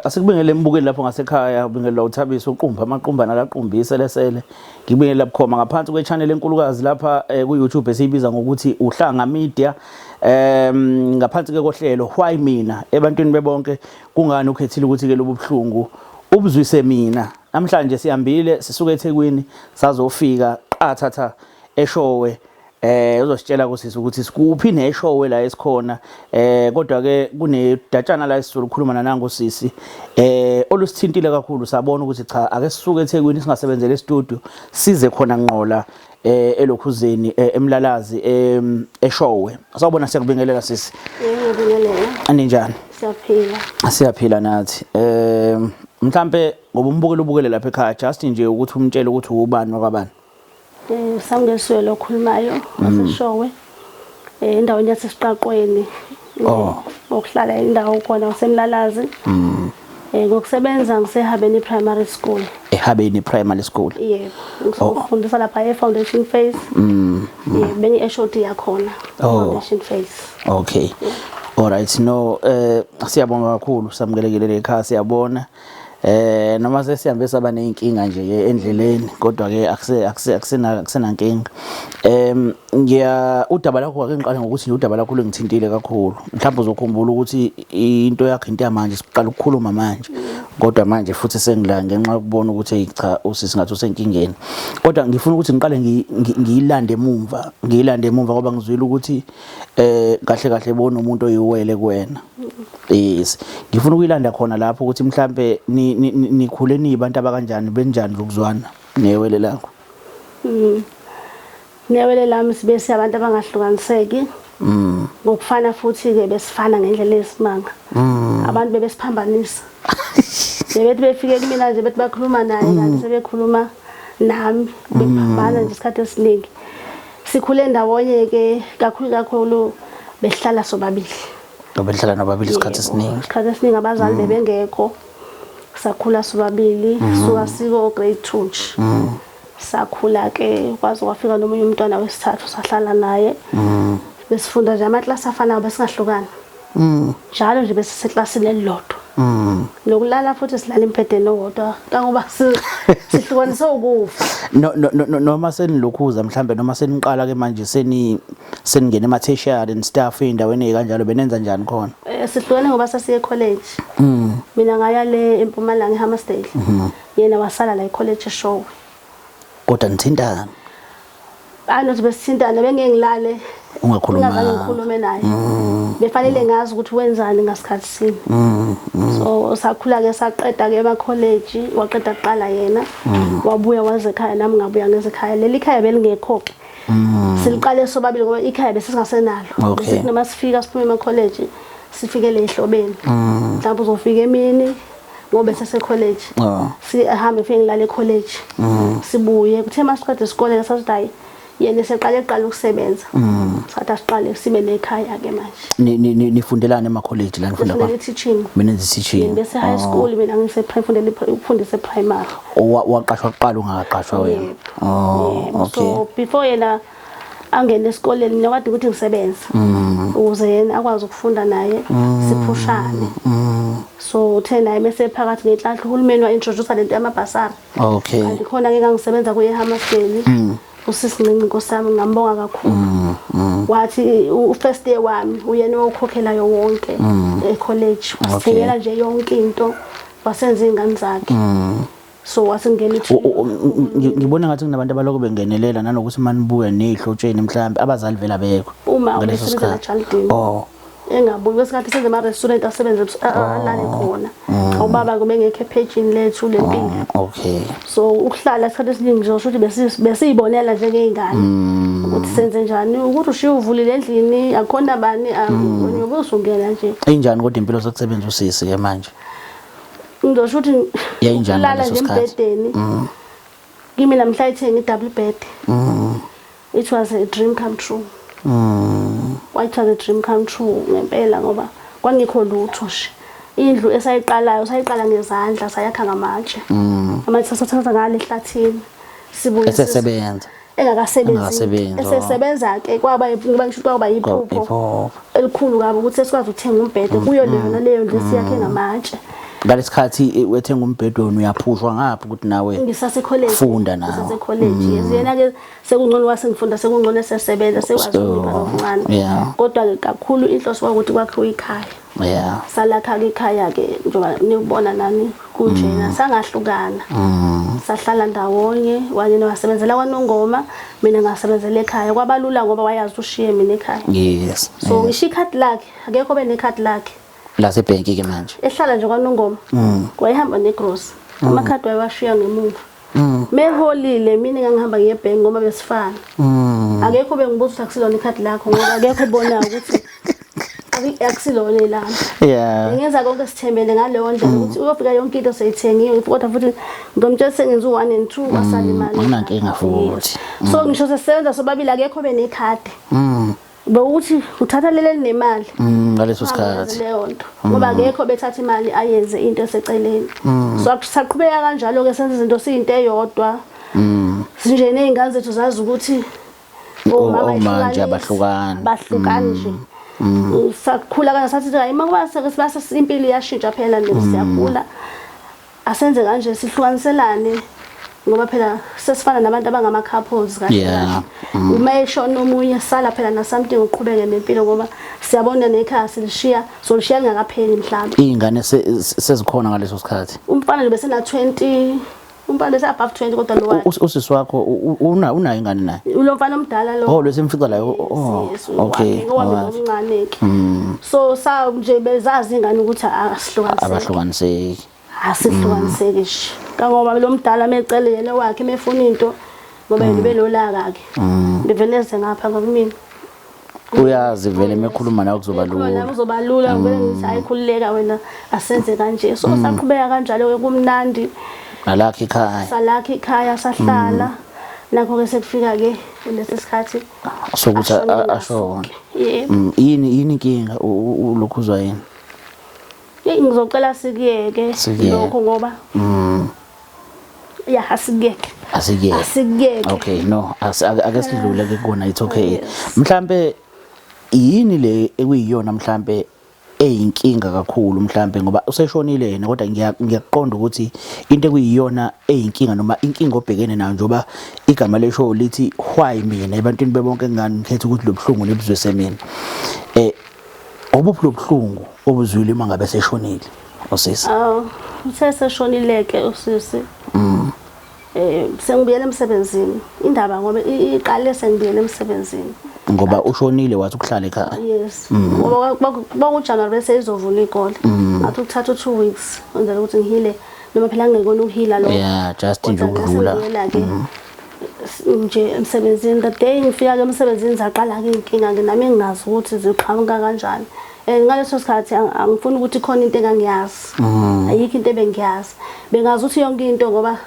asikubingele embukeli lapho ngasekhaya ubingela uThabiso uqumba amaqumba nalaqumbi lesele ngibingela bukhoma ngaphansi kwe-channel enkulukazi lapha ku YouTube esiyibiza ngokuthi Uhlanga Media ngaphansi ke kohlelo Why Mina ebantwini bebonke kungani ukhethile ukuthi ke lobuhlungu ubuzwise mina namhlanje sihambile sisuka eThekwini sazofika qathatha eShowe uzositshela kusisi ukuthi sikuphi neshowe la esikhona kodwa ke kunedatshana la esizolo ukukhuluma nango sisi olusithintile kakhulu sabona ukuthi cha ake sisuke eThekwini singasebenzele e-studio size khona nqola elokhuzeni emlalazi eShowe sawubona siyakubingelela sisi ngiyabingelela aninjani siyaphila nathi mhlambe ngoba umbukele lapha ekhaya just nje ukuthi umtshele ukuthi ubani wakabani Sangeswe lokhulumayo ngaseShowe endaweni yasesiqaqweni okuhlala indawo khona usemlalazi ngokusebenza ngiseHabeni Primary School eHabeni Primary School yebo ngifundisa lapha e-foundation phase yebo beni e-short yakhona foundation phase okay alright no siyabonga kakhulu samukelekile ekhaya siyabona noma sesihambe saba nenkinga nje endleleni kodwa ke akusena nkinga udaba lakho ake ngiqale ngokuthi udaba lakho lengithintile kakhulu mhlawumbe uzokhumbula ukuthi into yakho into yamanje siqala ukukhuluma manje kodwa manje futhi sengila ngenxa yokubona ukuthi cha usisi ngathi usenkingeni kodwa ngifuna ukuthi ngiqale ngiyilande emumva ngoba ngizwile ukuthi kahle bona umuntu oyiwele kuwena yes ngifuna ukuyilanda khona lapho ukuthi mhlambe nikhule nibantu abakanjani benjani lokuzwana newele lakho newele lami sibe siyabantu abangahlukaniseki ngokufana futhi ke besifana ngendlela esimanga abantu bebesiphambanisa bebethi befike kumina nje bethi bakhuluma naye kanti sebekhuluma nami bephambana nje isikhathi esiningi sikhule ndawonye ke kakhulu behlala sobabili behlala nobabili isikhathi esiningi abazali bebengekho sakhula sobabili suka siko grade 2 sakhula ke kwaze kwafika nomunye umntwana wesithathu sahlala naye besifunda nje amaklasi afanayo besingahlukani njalo nje besiseclassini elilodwa nokulala futhi silala impedeni owodwa kangoba sihlukaniswe ukufa noma senilokhuza mhlambe noma seniqala ke manje seningena ema-tertiary and staff endaweni ekanjalo benenza njani khona sihlukene ngoba sasiye college mina ngaya le eMpumalanga eHammersdale yena wasala la ecollege eShowe kodwa nithintana anothi besithintana bengengilale ngikhulume naye befanele ngazi ukuthi wenzani ngasikhathi sini so sakhula ke saqeda ke ema college waqeda kuqala yena wabuya waze ekhaya nami ngabuya ngeze ekhaya leli khaya belingekho siliqale sobabili ngoba ikhaya besingasenalo bese noma sifika siphume ema college sifikele ehlobeni mhlawumbe uzofika emini ngoba sese college sihambe fike ngilale college sibuye kuthe masiqede isikole sasidai yena seqale ukusebenza sathi asiqale sibe nekhaya ke manje nifundelana ema college la nifunda khona teaching mina teaching bese high school mina ngifundisa primary waqashwa kuqala ungaqashwa wena okay so before yena angene esikoleni mina kade ukuthi ngisebenza ukuze yena akwazi ukufunda naye siphushane so uthena mase phakathi ngenhlanhla uhulumeni wa introduce lento yamabhasari okay kanti khona ke ngisebenza kuye Hammersdale usisi Ncinci Nkosami ngambonga kakhulu wathi first year wami uyena okhokhelayo wonke ecollege wasithengela nje yonke into wasenza ingane zakhe so wasingena ngibona ngathi kunabantu abaloko bengenelela nanokuthi manibuya nehlotsheni mhlambe abazali vela bekho uma usebenza childing engabuyi kwesikhathi senze ama restaurant asebenza alale khona ubaba kube ngekhe page lethu lempilo okay so ukuhlala isikhathi esiningi nje ukuthi besiyibonela nje ngeingane ukuthi senze njani ukuthi ushiye uvulile endlini akhona bani ngoba usungena nje injani kodwa impilo sokusebenza usisi ke manje ngizosho ukuthi yayinjani ngaleso sikhathi kimi namhla ithenga i-double bed it was a dream come true It was a dream come true ngempela ngoba kwangikho lutho nje indlu sayiqala ngezandla sayakha ngamatshe amatshe sasathatha ngale ehlathini sibuye esesebenza engakasebenzi esesebenza ke kwaba ngisho kwaba yiphupho elikhulu kabi ukuthi esikwazi ukuthenga umbhede kuyo leyo ndlu siyakhe ngamatshe ngalesikhathi wethenga umbhedo wena uyaphushwa ngapha ukuthi nawe ngisase college funda nawe ngisase college yena ke sekungcono wasengifunda sekungcono esesebenza sekwazi ukuba omncane kodwa ke kakhulu inhloso ukuthi kwakhe ikhaya salakha ikhaya ke njengoba nikubona nani kunjena sangahlukana sahlala ndawonye wayena wasebenzela kwaNongoma mina ngasebenzela ekhaya kwabalula ngoba wayazi ushiye mina ekhaya so ngisho ikhadi lakhe akekho benekhadi lakhe la sebhenki ke manje ehlala nje kwaNongoma wayehamba negross amakhadi wayewashiya ngemuva meholile mina ngangihamba ngebhenki ngoba besifana akekho bengibuza ukuthi akusilona ikhadi lakho ngoba akekho ubona ukuthi akusilona lami ngenza konke sithembele ngaleyo ndlela ukuthi uyofika yonke into seyithengiwe kodwa futhi ngomtshela sengenza u1 and 2 wasala imali akunankinga futhi so ngisho sesebenza sobabili akekho benekhadi bekuthi uthatha lele nemali ngaleso sikhathi leyo nto ngoba akekho bethatha imali ayenze into eseceleni so saqhubeka kanjalo ke senze izinto siyinto eyodwa nje nezingane zethu zazi ukuthi manje bahlukana nje sakhula kana sathi hayi ngoba sase impilo iyashintsha phela siyakhula asenze kanje sihlukaniselane ngoba phela sesifana nabantu abangama couples kahle uma eshona omunye sala phela na something uqhubeke nempilo ngoba siyabona nekhaya silishiya solishiya ngakapheli mhlawumbe izingane sezikhona ngaleso sikhathi umfana nje bese na 20 umfana bese above 20 kodwa lo usisi wakho unayo ingane naye lo mfana omdala lo lesimfica la okay omncane ke so sa nje bezazi ingane ukuthi abahlukaniseki asihlukaniseke nje kangoba lo mdala mecele yena wakhe mefuna into ngoba yena belolaka ke beveleze ngapha ngokumina uyazi vele mekhuluma nawe kuzoba lula vele ngithi ayikhululeka wena asenze kanje so saqhubeka kanjalo ke kumnandi salakha ikhaya sahlala nakho ke sekufika ke lesi sikhathi sokuthi ashona yini inkinga ulokhuzwa yini ngizocela sikiyeke lokho ngoba asikiyeke okay no ake sidlule ke kona it's okay mhlambe yini le ekuyiyona mhlambe eyinkinga kakhulu mhlambe ngoba useshonile yena kodwa ngiyaqonda ukuthi into ekuyiyona eyinkinga noma inkinga obhekene nayo njoba igama lesho lithi why mina ebantwini bebonke ngikhetha ukuthi lobhlungu lebizwe semina obuphi lobhlungu obuzwile mangabe seshonile usisi useshonile ke usisi sengibuyela emsebenzini indaba ngoba iqale sengibuyela emsebenzini ngoba ushonile wathi ukuhlala ekhaya yes ngoba kuJanuary bese izovula ikole ngathi ukuthatha 2 weeks wenzela ukuthi ngihile noma phela ngekona ukuhila lo just nje ukudlula nje emsebenzini the day ngifika ke emsebenzini zaqala ke inkinga nami ngingazi ukuthi ziqhamuka kanjani ngaleso sikhathi angifuni ukuthi khona into engangiyazi ayikho into ebengiyazi bengazi ukuthi yonke into ngoba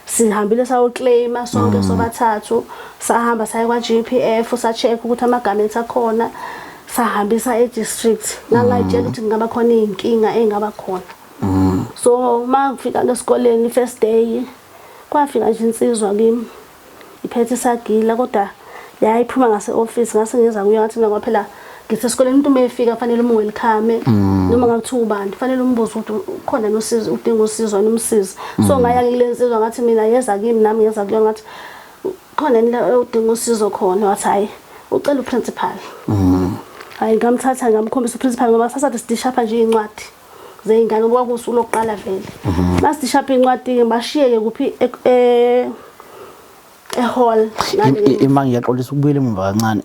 sihambile sawuclaima sonke sobathathu sahamba saya kwa GPF sa-check ukuthi amagama ethu akhona sahambisa e-district ngangayitshela ukuthi ngaba khona inkinga engaba khona so mangifika esikoleni first day kwafika nje insizwa kimi iphethe isagila kodwa yayiphuma ngase office ngase ngeza kuyo ngathi ngoba phela ngisesikoleni umuntu mayefika fanele welcome noma ngakuthiwa ubani fanele umbuzo ukuthi ukhona nosizo udinga usizo nomsizi so ngaya ngilensizwa ngathi mina yeza kimi nami ngeza kuyo ngathi khona la udinga usizo khona wathi hayi ucela uprincipal hayi ngamthatha ngamkhombisa uprincipal ngoba sasathi sidishapha nje incwadi zeingane ngoba kusuku lokuqala vele masidishapha incwadi ngibashiyeke kuphi ehall imanga iyaxolisa ukubuyela emva kancane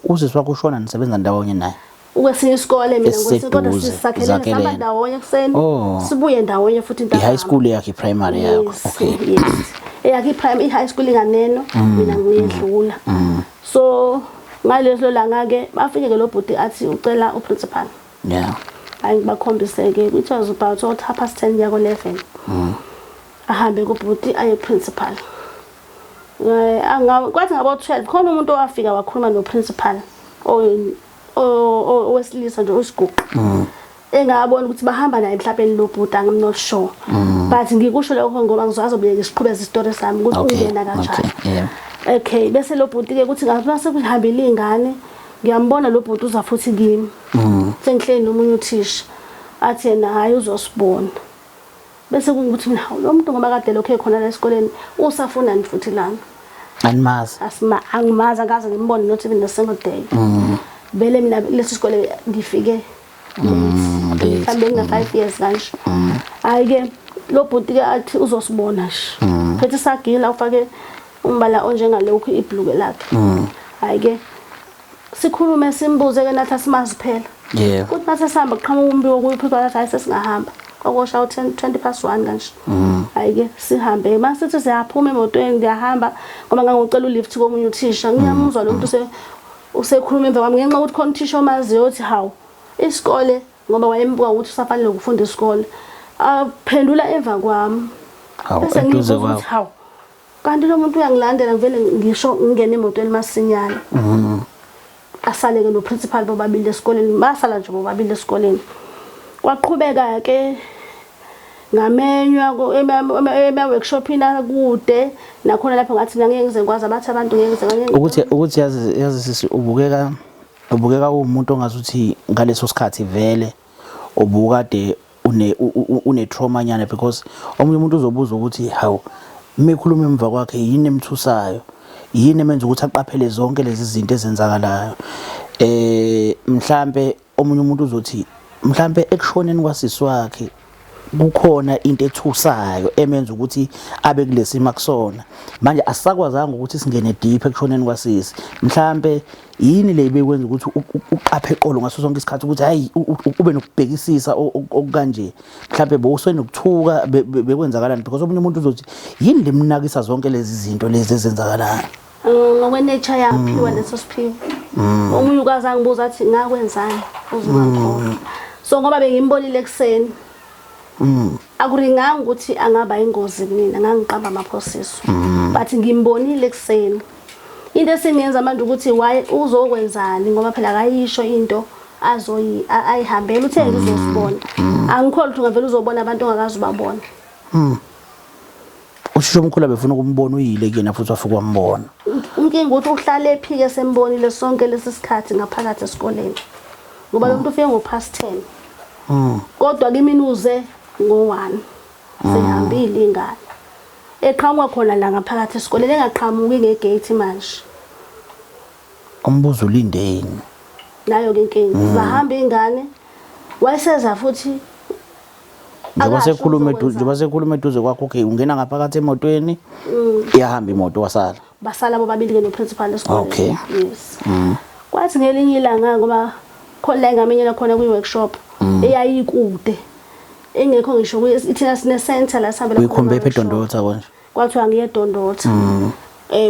usisi wakho ushona nisebenza ndawonye naye ukwesinye isikole mina ngokusekodwa sisakhelene samba ndawonye kuseni sibuye ndawonye futhi i high school yakhe primary yakho okay yakhe primary i high school inganeno mina ngiyedlula so ngaleso langa ke bafike ke lo bhuti athi ucela uprincipal hayi ngibakhombise ke it was about 10:30 yako 11 ahambe ku bhuti aye principal kwathi ngabo 12 khona umuntu owafika wakhuluma no principal owesilisa nje usiguqu engabona ukuthi bahamba naye emhlabeni lo bhuti I'm not sure but ngikusho lokho ngoba ngizowazi obuyeke siqhubeze istory sami ukuthi ungena kanjani okay bese lo bhuti ke ukuthi ngathi masekuhambile izingane ngiyambona lo bhuti uza futhi kimi sengihleli nomunye uthisha athi yena hayi uzosibona bese kungukuthi mina lo muntu ngoba kade lokho ekhona la esikoleni usafuna ni futhi lana animazi angimazi akaze ngimbone not even a single day vele mina lesi sikole ngifike mhlambe ngina 5 years kanje ayike lo bhuti ke athi uzosibona nje phethe sagila ufake umbala onjengalokhu ibhluke lakhe ayike sikhulume simbuze ke nathi asimazi phela kuthi mase sihamba qhamuka umbiko kuyiphithwa lathi ayisesingahamba kwakosha 20:20 kanje ayike sihambe mase sithi siyaphuma emotweni ngiyahamba ngoba ngangocela ulift komunye uthisha ngiyamuzwa lo muntu usekhuluma emva kwami ngenxa ukuthi khona uthisha omaziyo uthi hawu isikole ngoba wayembuka ukuthi usafanele ukufunda isikole aphendula emva kwami bese ngibuza ukuthi hawu kanti lo muntu uyangilandela ngivele ngisho ngingena emotweni masinyana asale ke no principal bobabili esikoleni basala nje bobabili esikoleni kwaqhubeka ke ngamenywa ema workshop ina kude nakhona lapho ngathi mina ngeke ngize ngikwazi abathi abantu ngeke ngize ukuthi yazi sisi ubukeka umuntu ongazuthi ngaleso sikhathi vele ubukade une trauma nyana because omunye umuntu uzobuza ukuthi hawu mekhuluma emva kwakhe yini emthusayo yini emenza ukuthi aqaphele zonke lezi zinto ezenzakalayo mhlambe omunye umuntu uzothi mhlambe ekushoneni kwasisi wakhe kukhona into ethusayo emenza ukuthi abe kulesima kusona manje asisakwazanga ukuthi singene deep ekushoneni kwasisi mhlambe yini le bekwenza ukuthi uqaphe eqolo ngaso sonke isikhathi ukuthi hayi ube nokubhekisisa okukanje mhlambe bowusenokuthuka bekwenzakalani because omunye umuntu uzothi yini lemnakisa zonke lezi zinto lezi ezenzakalayo ngokwenature yaphiwa leso siphiwo omunye ukaza ngibuza athi ngakwenzani uzungakho so ngoba bengimbonile ekseni akuringanga ukuthi angaba ingozi mina ngangiqamba amaphosiso but ngimbonile ekseni into esingenza manje ukuthi why uzokwenzani ngoba phela akayisho into ayihambela uthe ngizosibona angikholwa ukuthi ngavela uzobona abantu ongakazi ubabona usho umkhulu befuna ukumbona uyile kuyena futhi wafuka wambona inkinga ukuthi uhlale ephike sembonile sonke lesi sikhathi ngaphakathi esikoleni ngoba lo muntu ufike ngo-10:30 kodwa kimi uze ngo-1 sehambile ingane eqhamuka khona la ngaphakathi esikoleni engaqhamuki ngegate manje umbuzo ulindeni nayo ke inkinga bahamba ingane wayeseza futhi njengoba sekhuluma eduze kwakho okay ungena ngaphakathi emotweni iyahamba imoto basala bobabili ke no principal esikoleni okay yes kwathi ngelinye ilanga ngoba khona la ngamenyela khona kwi workshop eyayikude engekho ngisho ithina sine center la sihambela khona uyikhombe eDondotha konje kwathiwa ngiye eDondotha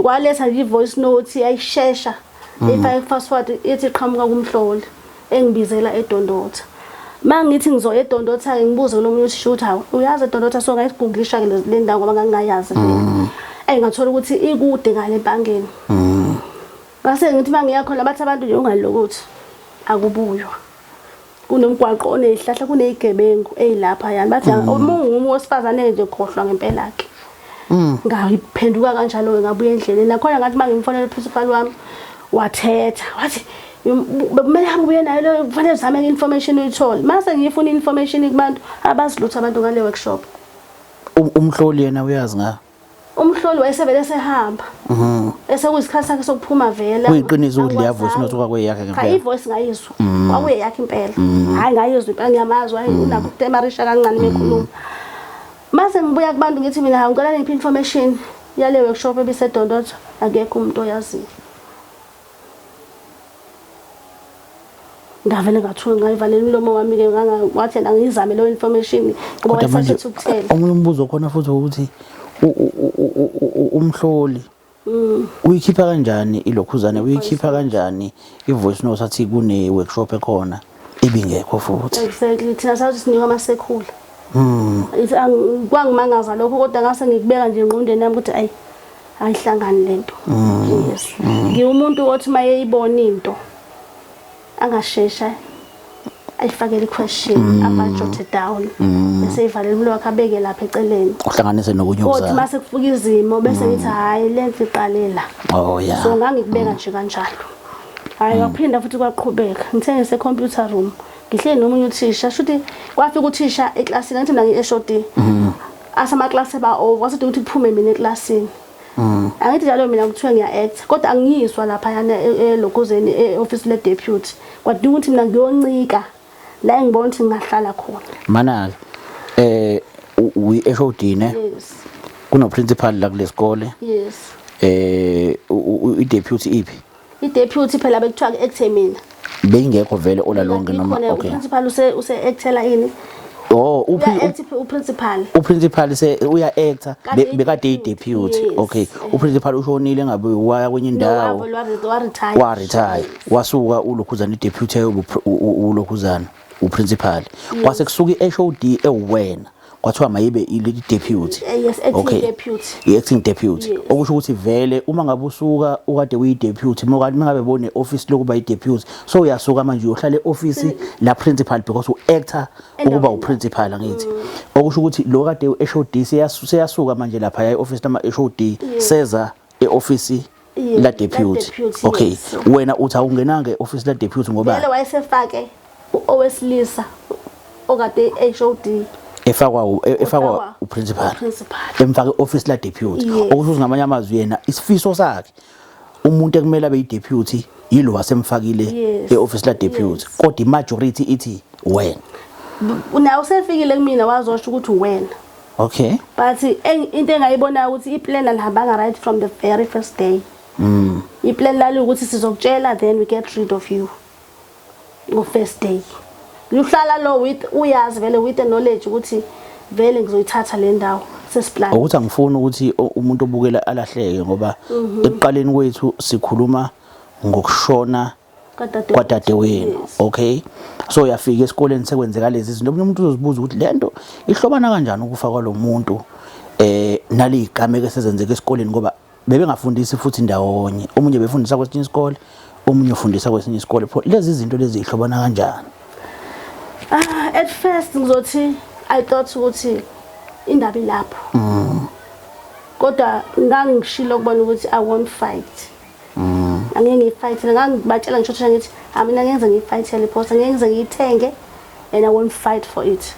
kwaletha nje voice note ayishesha ifake fast forward ethi qhamuka kumhloli engibizela eDondotha mangithi ngizoya eDondotha ngibuze lo muntu ushuthi hawo uyazi eDondotha so ngayiguglisha ke le ndawo ngoba ngangingayazi ngathola ukuthi ikude ngale ebangeni ngase ngithi mangiya khona bathi abantu nje ungalokuthi akubuywa kunomgwaqo onezihlahla kunezigebengu ezilapha yani bathi umuntu wesifazane nje khohlwa ngempela ke ngayiphenduka kanjalo ngabuye endleleni nakhona ngathi mangimfonela uprincipal wami wathetha wathi bekumele hambe uye nayo lo kufanele uzame information uyithole mase ngiyifuna information kubantu abazilutha abantu ngale workshop umhloli yena uyazi nga umhloli wayesevele sehamba esekuyisikhathi sakhe sokuphuma vela kuyiqiniso ukuthi leya voice note kwakuyakhe ngempela hayi voice ngayizwa kwakuye yakhe impela hayi ngayizwa impela ngiyamazwa unakho ukutemarisha kancane mekhuluma mase ngibuya kubantu ngithi mina ngicela niphi information yale workshop ebisedondotha akekho umuntu oyaziyo ngavele ngathuka ngayivalela umlomo wami ke ngathi ngizame lo information ngoba wayesathi ukuthela omunye umbuzo khona futhi ukuthi umhloli uyikhipha kanjani ilokhuzane uyikhipha kanjani ivoice note athi kune workshop ekhona ebingekho futhi exactly thina sathi sinikwa amasekhula kwangimangaza lokho kodwa ngase ngikubeka nje engqondweni yami ukuthi ayihlangani lento yes ngiwumuntu othi mayeyibona into angashesha ayifakele question abajote down bese ivalele umlo wakhe abeke lapha eceleni uhlanganise nokunyuza kodwa mase kufuka izimo bese ngithi hayi lento iqalela oh yeah so ngangikubeka nje kanjalo hayi waphinda futhi kwaqhubeka ngithengise computer room ngihleli nomunye uthisha shuthi kwafika uthisha eklasini ngithi mina ngieshodi asama class eba wasithi ukuthi kuphume mina eklasini angithi njalo mina ngithiwe ngiya act kodwa angiyiswa lapha yana elokuzeni eoffice le deputy kwadinga ukuthi mina ngiyoncika la ngibona ukuthi ngingahlala khona Manali uyi HOD ne yes kuno principal la kulesikole yes I deputy iphi I deputy phela bekuthiwa ke ekthemina beyingekho vele ola lonke noma okay principal use actela ini uprincipal uprincipal uya actor bekade deputy okay uprincipal ushonile ngabe waya kwenye indawo wa retire wasuka ulokhuzana ideputy ulokhuzana uprincipal kwase kusuka iHOD ewena kwathiwa mayibe ile deputy okay deputy i-acting deputy okusho ukuthi vele uma ngabe usuka ukade uyi-deputy ngabe bone office lokuba i-deputy so uyasuka manje uyohlala e-office la principal because u-actor ukuba uprincipal angithi okusho ukuthi lo kade u-HOD seyasuka manje lapha e-office nama HOD seza e-office la deputy okay wena uthi awungenanga e-office la deputy ngoba vele wayesefake owesilisa okade HOD efakwa uprincipal emfaka office la deputy okusho ngamanye amazwi yena isifiso sakhe umuntu ekumele abe i-deputy yilo wasemfakile e-office la deputy kodwa i-majority ithi wena una usefikile kumina wazosho ukuthi wena okay but into engayibona ukuthi iplan alihambanga right from the very first day iplan lali ukuthi sizokutshela then we get rid of you ngo first day uhlala lo with uyazi vele with the knowledge ukuthi vele ngizoyithatha le ndawo sesiplan ukuthi angifuni ukuthi umuntu obukela alahleke ngoba ekuqaleni kwethu sikhuluma ngokushona kwadadewenu okay so yafika esikoleni sekwenzeka lezi izinto umuntu uzozibuza ukuthi lento ihlobana kanjani ukufa kwalomuntu naligame ke sezenzeka esikoleni ngoba bebengafundisi futhi ndawonye omunye befundisa kwesinye isikole omunye ufundisa kwesinye isikole lezi izinto lezi ihlobana kanjani at first ngizothi I thought ukuthi indaba ilapho kodwa ngangishilo ukubona ukuthi I won't fight angeke ngifight ngangibatshela ngisho ngithi mina ngenze ngifight le post ngenze ngiyithenge and I won't fight for it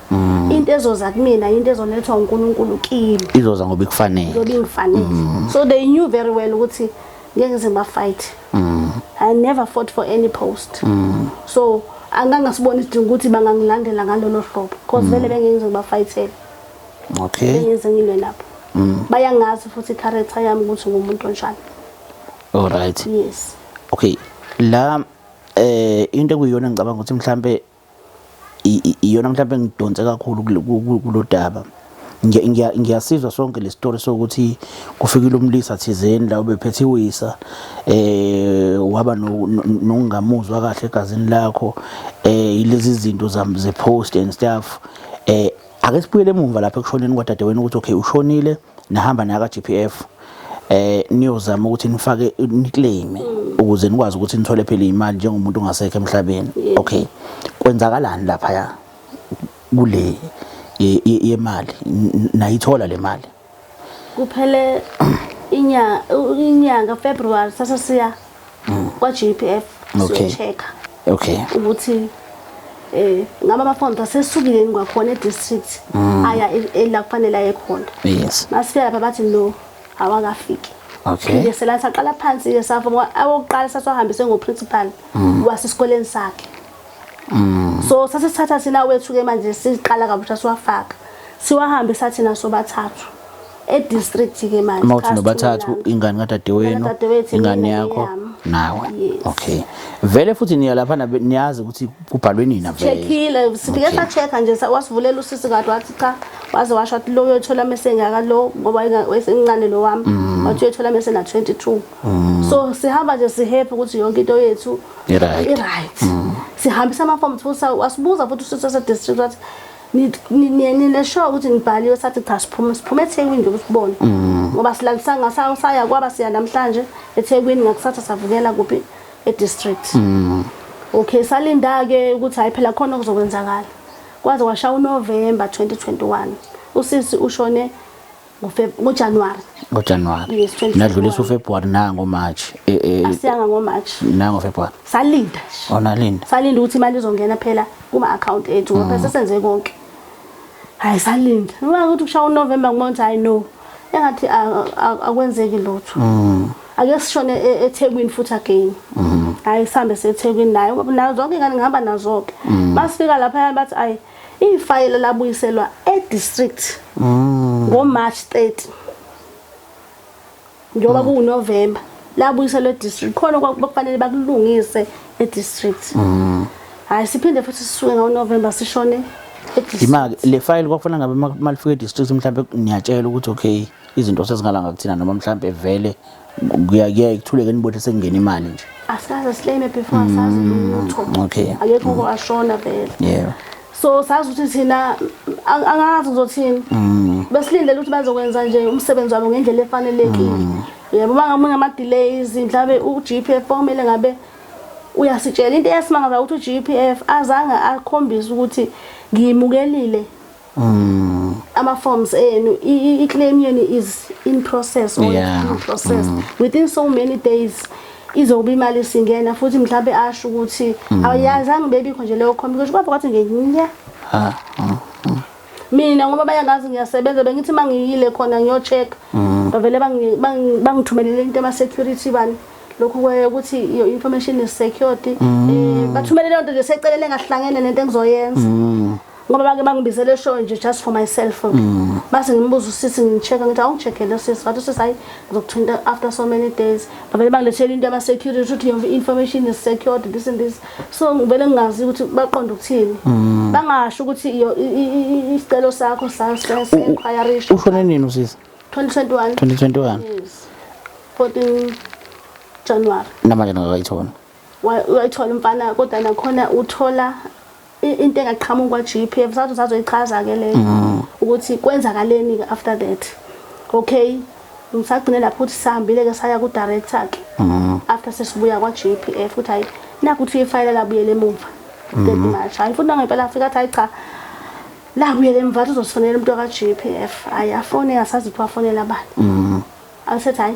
into ezoza kumina into ezolethwa uNkulunkulu kimi izoza ngoba ikufanele ngoba ngifanele so they knew very well ukuthi ngeke ngize ngiba-fight I never fought for any post so angangasibona isidingo ukuthi bangangilandela ngalolo hlobo because vele bengenze ngibafayithele okay bengenze ngilwe lapho bayangazi futhi character yami ukuthi ngumuntu onjani all right yes okay la into ekuyiyona ngicabanga ukuthi mhlambe iyona mhlambe ngidonse kakhulu kulodaba ngiyasizwa sonke le story sokuthi kufikile umlisa thizeni la ubephethe iwisa waba nokungamuzwa kahle egazini lakho ilezi zinto ze post and stuff ake sibuyele emumva lapha ekushoneni kwadadewenu ukuthi okay ushonile nahamba naye ka-GPF niyozama ukuthi nifake niclaim ukuze nikwazi ukuthi nithole phela imali njengomuntu ongasekho emhlabeni okay kwenzakalani lapha ya kule yemali nayithola le mali kuphele inyanga February sasasiya kwa GPF check okay ukuthi ngaba amafonda sesukile ngakhona e-district aya la kufanele aye khona yes masifika lapha bathi no awakafiki okay nje selatha qala phansi ke safa awokuqala sasihambise ngoprincipal wasesikoleni sakhe so sasithatha thina wethu ke manje siqala kabusha siwafaka siwahambe sathi naso bathathu e-district ke manje mawuthi nobathathu ingane kadadewenu ingane yakho nawe okay vele futhi niya lapha niyazi ukuthi kubhalwe nina vele checkile sifike sa-check nje wasivulela usisi kade wathi cha waze washo wathi lo uyothola mesengaka lo ngoba wesencane lo wami wathi uyothola mesena 22 so sihamba nje sihappy ukuthi yonke into yethu right sihambisa amafomu futhi wasibuza futhi usisi wase-district wathi nineshow ukuthi nibhaliwe sathi cha siphume eThekwini nje usibone ngoba silalisanga saya kwaba siya namhlanje eThekwini ngakusatha savukela kuphi e-district okay salinda ke ukuthi hayi phela khona okuzokwenzakala kwaze kwashaya uNovember 2021 usisi ushone ngoJanuary. ngoJanuary Yes, 2021. nadlulisa uFebruary nango March Asiyanga ngoMarch. nango February Salinda. onalinda Salinda ukuthi imali izongena phela kuma account ethu ngoba sesenze konke. Hayi salinda. Uma ukuthi kushaya uNovember ngomonth I know. Engathi akwenzeki lutho. Ake sishone eThekwini futhi again. Hayi sihambe seThekwini naye ngoba nazo zonke ingane ngihamba nazo ke. Masifika lapha bathi ayi ifile labuyiselwa e-district ngoMarch 30 njoba kuNovember labuyiselwa e-district khona kwakufanele bakulungise e-district. Hayi siphinde futhi sisuke ngoNovember sishone imali le file kwakufanele ngabe malifika e-district mhlambe niyatshela ukuthi okay izinto sezingalanga kuthina noma mhlambe vele kuya ikuthuleke nibothe sekungena imali nje asazi sileme before asazi lutho. Okay. Akekho kwashona vele. Yeah. So sazi ukuthi thina angazi uzothini. Besilindele ukuthi bazokwenza nje umsebenzi wabo ngendlela efanelekile. Yebo bangamunye ama delays mhlabe uGPF kumele ngabe uyasitshela into esimanga ukuthi uGPF azange akhombisa ukuthi ngiyimukelile ama forms enu I-claim yenu is in process or in process within so many days izobe imali singena futhi mhlawumbe asho ukuthi awuyazange bebikho nje leyo communication kodwa kwathi ngenya mina ngoba bayangazi ngiyasebenza bengithi mangiyile khona ngiyocheck bavele bangithumelele into ama security bani lokho ukuthi iyo information is secured bathumelele into nje secelele ngahlangene nento engizoyenza ngoba bake bangibizele show nje just for myself base ngimbuza usisi ngichecka ngithi awungicheckele sisi wathi sisi hayi ngizokuthinta after so many days bavele bangilethela into ama security ukuthi your information is secured this and this so ngivele ngingazi ukuthi baqonda ukuthini bangasho ukuthi iyo isicelo sakho inquiry ushone nini usisi 2021 yes 14 January namanje ngakayithola wayithola mfana kodwa nakhona uthola into engaqhamuka kwaGPF sathi sazoyichaza ke le ukuthi kwenzakaleni ke after that okay ngisagcine lapho ukuthi sihambile ke saya ku director ke after sesibuya kwaGPF uthi hayi naku uthi ifile labuyele emuva that much hayi futhi ngempela afika athi hayi cha labuyele emva uzosifonela umuntu kaGPF ayafone asazi ukuthi wafonela abantu asethi hayi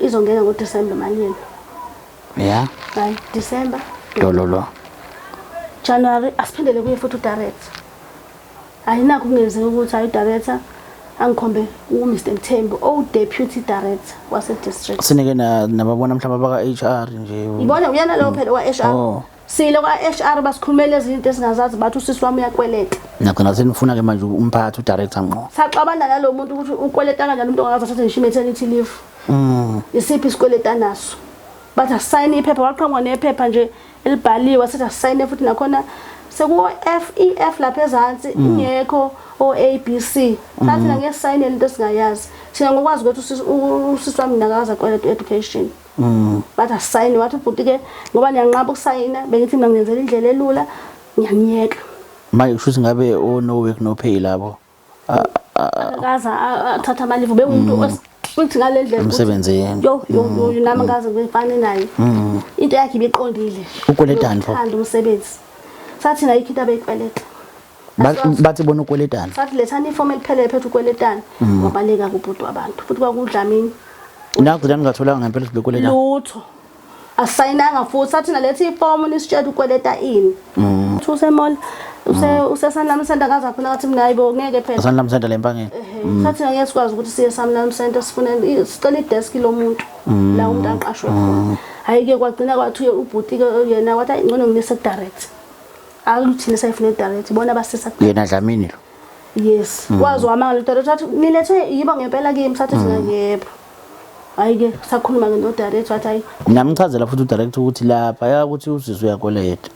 izongena ngoDecember malini yeah hayi December dololo January asiphindele kuye futhi udirector ayinakho kungenzeka ukuthi ayi director angikhombe uMr Mthembu deputy director wase district sinike nababona mhlawumbe baka HR nje ibona uyana lo phela wa HR sile kwa HR basikhulumela izinto esingazazi bathi usisi wami uyakweleta nagcina senifuna ke manje umphathi udirector ngqo saxabana nalo muntu ukuthi ukweleta kanjani umuntu ongazazi athathe ngisho maternity leave isiphi isikweleta naso bathi asayine iphepha waqhamuka nephepha nje elibhaliwe sithi asayine futhi nakhona sekuwo FEF lapha ezantsi ingekho oABC sathi ngesayine into esingayazi thina ngokwazi ukuthi usisi wami nakaza kweleta education bathi asayine wathi ubhuti ke ngoba niyanqaba ukusayina bengithi mina ngenzela indlela elula ngiyanyeka manje kusho ukuthi ngabe no work no pay labo akaza athatha amali ube umuntu futhi ngalendlela umsebenzi yena yo nami ngaze ngifane naye into yakhe ibiqondile ukweletani pho uthanda umsebenzi sathi na ikhita beyikweleta bathi bona ukweletani sathi lethani iform eliphelele phethe ukweletani wabaleka kubhuti wabantu futhi kwakudlamini nakugcina ngingatholanga ngempela sibekweleta lutho asayinanga futhi sathi nalethi iform nisitshela ukweleta ini usemall usesanlam center ngaza khona ngathi mina hayibo ngeke phela sanlam center lempangeni sathi ngeke sikwazi ukuthi siye sanlam center sifuna sicela idesk lomuntu la umuntu aqashwe khona hayi ke kwagcina kwathi ubhuti ke yena wathi ngcono nginise direct akuthini sayifuna direct bona basisa yena Dlamini lo yes kwazi wamanga le direct wathi nilethe yibo ngempela kimi sathi singayebo hayi ke sakhuluma ngento direct wathi hayi namchazela futhi udirector ukuthi lapha ya ukuthi usizwe uyakweleta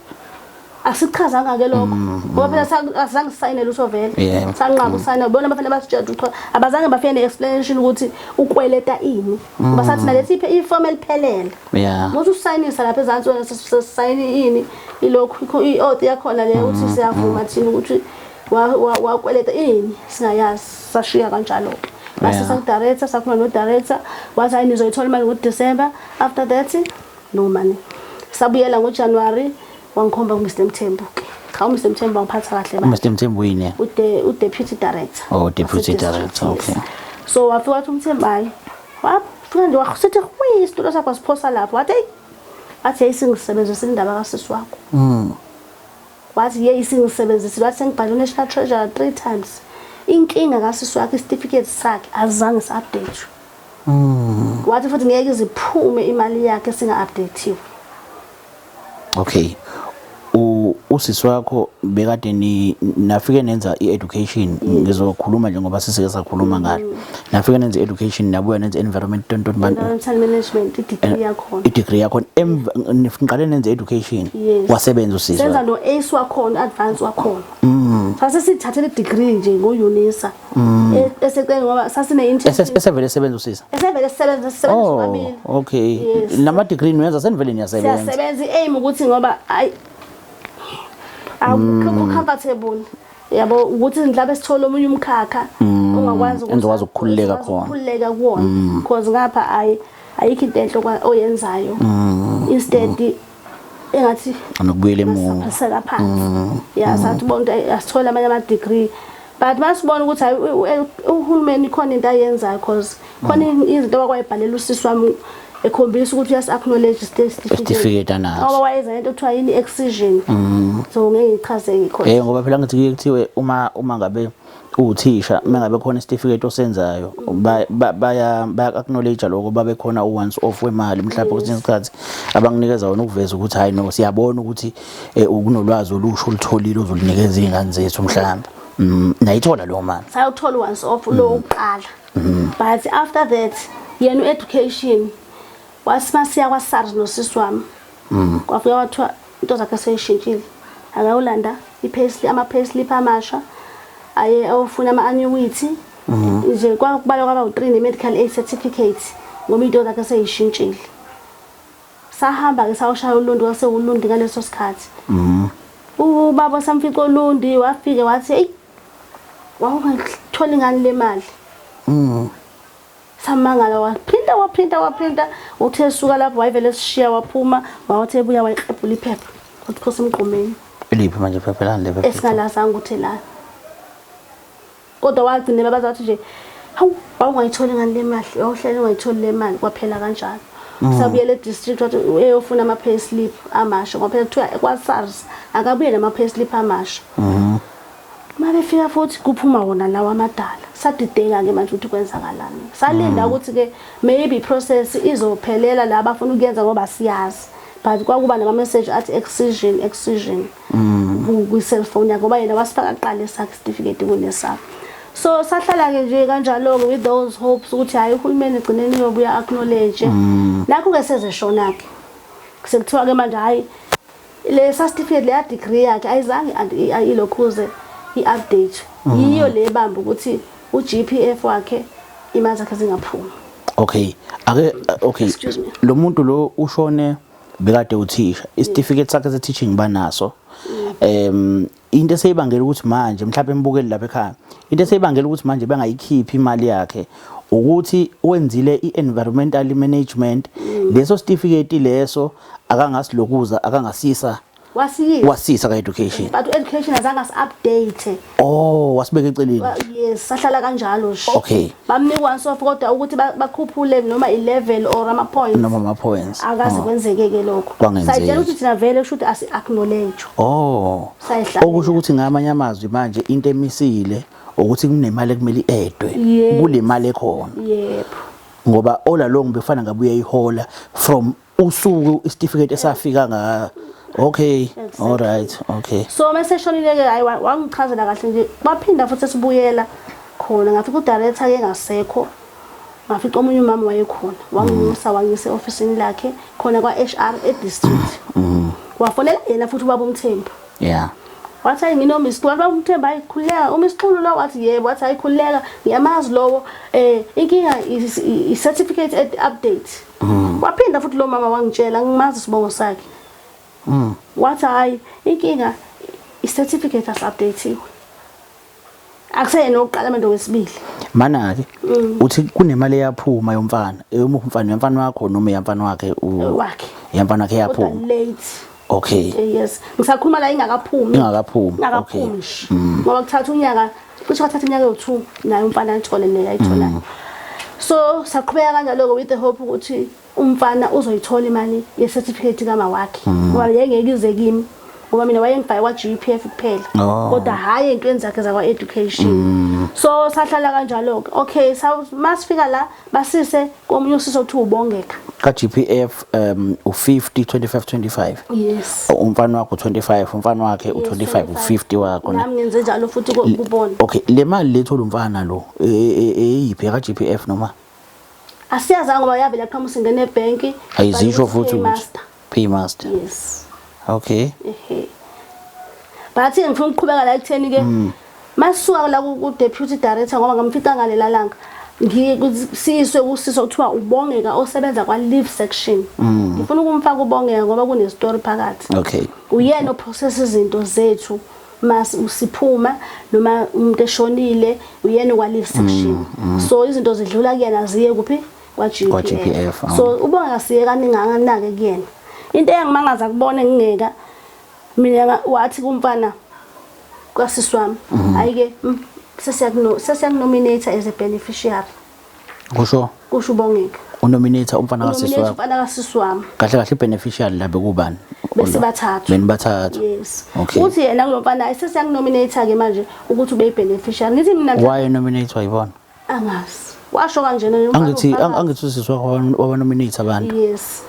asichazanga ke lokho ngoba phela asizange sisayine lutho vele sanqaba usayina bona bafanele basitshela ukuthi abazange bafike ne-explanation ukuthi ukweleta ini ngoba sathi nalethi iform eliphelele muthi usayinisa lapha ezantsi wena sisayini ini ilokhu i-oath yakhona le ukuthi siyavuma thina ukuthi wakweleta ini singayazi sashiya kanjalo base sakudirector sakhuluma no-director wathi hayi nizoyithola imali ngoDecember after that no money sabuyela ngoJanuary wangikhomba uMr Mthembu ke cha uMr Mthembu wangiphatha kahle Mr Mthembu yini uDeputy director deputy director okay So wafika wathi uMthembayi wafika nje wasithi isitulo sakho siphosa lapho wathi hey singisebenzisa indaba kasisi wakho wathi hey singisebenzisa wathi sengibhale National Treasury 3 times inkinga kasisi wakho certificate sakhe azange si-update wathi futhi ngeke iziphume imali yakhe singa-updateiwe. Okay, usisi wakho bekade nafike nenza i-education ngizokhuluma nje ngoba sisike sakhuluma ngalo. Nafike nenza i-education nabuya nenza environmental management i-degree yakhona. I-degree yakhona niqale nenza education wasebenza usisi. Senza no ace wakhona advance wakhona. Sase sithathele i-degree nje ngoUNISA. Eseqele ngoba sasine interest. Esevele sebenza usisi. Esevele sebenza kwamina. Okay. Nama degree niyenza senivele niyasebenza. Siyasebenza i-aim ukuthi ngoba comfortable yabo ukuthi mhlawumbe sithola omunye umkhakha ongakwazi ukukhululeka khona ukukhululeka kuwona because ngapha ayikho into enhle oyenzayo instead engathi anokubuyela emuva phasela phansi yasathi bonke asithola amanye ama degree but masibona ukuthi uhulumeni khona into ayenzayo because khona izinto abakwayibhalela usisi wami ekhombisa ukuthi uyas acknowledge certificate anazo ngoba wayenza into ekuthiwa yini excision so ngeke ngichaze khona ngoba phela ngithi kuthiwe uma ngabe uthisha mengabe khona certificate osenzayo baya acknowledge lokho babe khona once off wemali mhlawumbe kwesinye isikhathi abanginikeza wona ukuveza ukuthi hayi no siyabona ukuthi ukunolwazi olusho ulitholile ozolinikeza izingane zethu mhlawumbe nayithola lo mali sayothola once off lo uqala but after that yena education wasimasiya kwaSARS nosisi wami kwafika wathiwa into zakhe seyishintshile akawulanda ama-payslip amasha aye ofuna ama-annuity nje kwakubala kwaba u3 ne-medical aid certificate ngoba into zakhe seyishintshile sahamba-ke sawushaya uLundi kwasewuLundi ngaleso sikhathi ubaba samfica uLundi wafike wathi eyi wawungathola ingane le mali samangala waphinda uthe suka lapho wayevele sishiya waphuma wathi ebuya wayiqephula iphepha uthi phosa emgqomeni eliphi manje iphepha lani lephepha esingalazanga uthelana kodwa wagcina babaza wathi nje hawu wawungayithola ngani le mali awuhlele ungayithola le mali kwaphela kanjalo sabuyele e-district wathi uyofuna ama-payslip amasha ngoba phela kuthiwa kwaSARS akabuye nama-payslip amasha mabefika futhi kuphuma wona lawa amadala sadideka-ke manje ukuthi kwenzakalani salinda ukuthi-ke maybe process izophelela la abafuna ukuyenza ngoba siyazi but kwakuba nama-message athi excision kwi-cellphone yakhe ngoba yena wasifaka kuqala esakhe certificate kunesakhe so sahlala-ke nje kanjalo-ke with those hopes ukuthi hhayi uhulumeni egcineni uyobuya acknowledge nakho-ke sezeshona-ke sekuthiwa-ke manje hhayi le certificate leya degree yakhe ayizange ilokhuze i-update yiyo le bamba ukuthi uGPF wakhe imali zakhe zingaphumi. Okay okay lo muntu lo ushone bekade uthisha i-certificate sakhe se-teaching banaso into eseyibangela ukuthi manje mhlawumbe embukeli lapha ekhaya into eseyibangela ukuthi manje bengayikhiphi imali yakhe ukuthi wenzile i-environmental management leso certificate leso akangasilokuza akangasisa wasisa ka education but education azange as-update wasibeka eceleni yes sahlala kanjalo nje okay bamnika once off kodwa ukuthi bakhuphule noma i-level or ama-points akaze kwenzeke-ke lokho sayitshela ukuthi thina vele kusho ukuthi asi-acknowledge okusho ukuthi ngamanye amazwi manje into emisile ukuthi kunemali ekumele i-edwe kule mali ekhona yebo ngoba all along befana ngabuye ihola from usuku certificate esafika nga okay all right okay so meseshonile-ke hayi wangichazela kahle nje baphinda futhi sibuyela khona ngafika udirector ke ngasekho ngafica omunye umama wayekhona wangisa wangise ofisini lakhe khona kwa-HR e-district wafonela yena futhi ubaba uMthembu wathi hayi ngino Miss ubaba uMthembu hayi khuleka uMisixulu lo wathi yebo wathi hayi khuleka ngiyamazi lowo inkinga i-certificate update waphinda futhi lo mama wangitshela ngimazi isibongo sakhe wathi hayi inkinga i-certificate as-updateiwe akuseyena oqala manje wesibili mana-ke uthi kunemali eyaphuma yomfana yomfana wakho noma yamfana wakhe yamfana wakhe yaphuma late okay yes ngisakhuluma la ingakaphumi okay ngoba kuthatha unyaka kusho wathatha iminyaka ewu2 naye umfana athole le ayithola. So saqhubeka kanjalo with the hope ukuthi umfana uzoyithola imali ye certificate kama wakhe ngoba yengeke ize kimi ngoba mina wayengifake kwa GPF kuphela kodwa hayi entweni zakhe zakwa education. So sahlala kanjalo okay masifika la basise komunye usisi othi ubongeka ka GPF u50 25 yes umfana wakho 25 umfana wakhe u25 u50 wakho nami ngenze njalo futhi kubona. Okay le mali lethola umfana lo eyiphi ka GPF noma asiyazi ngoba yavela qhamusi ngene ebank ayizisho futhi Paymaster yes okay bathi ngifuna ukuqhubeka la ekutheni ke masuka la ku deputy director ngoba ngamfica ngalela langa ngiyisizwe usizwe kuthiwa ubongeka osebenza kwa leave section ngifuna ukumfaka ubongeka ngoba kune story phakathi okay uyena oprocess izinto zethu mas usiphuma noma umuntu eshonile uyena kwa leave section so izinto zidlula kuyena ziye kuphi kwa GPF so ubongeka siye kaningana nake kuyena into engimangaza kubona ngingeka mina wathi kumfana kwasiswami ayike sesiyakunominate as a beneficiary kusho ubongeka unominate umfana kasiswami kahle kahle beneficiary la bekubani bese bathathu yes okay uthi yena kulomfana sesiyakunominate ke manje ukuthi ube beneficiary ngithi mina why nominate wayibona angazi washo kanjena angithi usizwa wabanominate abantu yes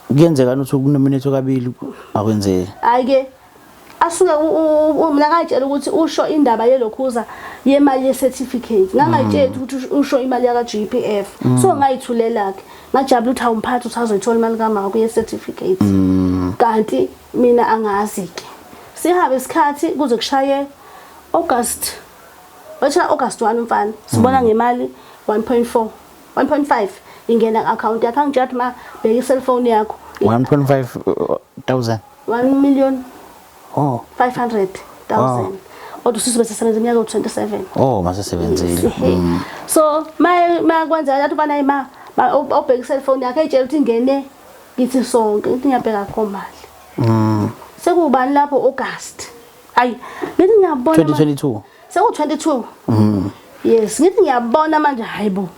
kuyenzeka ukuthi ukunominate kabili akwenzeki ayike asuke mina ngayitshela ukuthi usho indaba yelokhuza yemali ye certificate ngangayitshela ukuthi usho imali yaka GPF so ngayithulela ke ngajabula ukuthi awumphathi usazoyithola imali kama ku ye certificate kanti mina angazi ke sihambe isikhathi kuze kushaye August 1 mfana sibona ngemali 1.5 ingena account yakhe angijati ma bheka cellphone yakho 1.5,000 1 million 500,000 odwa sisibe sebenza iminyaka u27 masesebenzile so makwenza yathi bana ima obheka cellphone yakhe etshela ukuthi ingene ngithi sonke ngithi ngiyabheka khomali sekubani lapho August ayi ngithi ngiyabona 2022 seku22 yes ngithi ngiyabona manje hayibo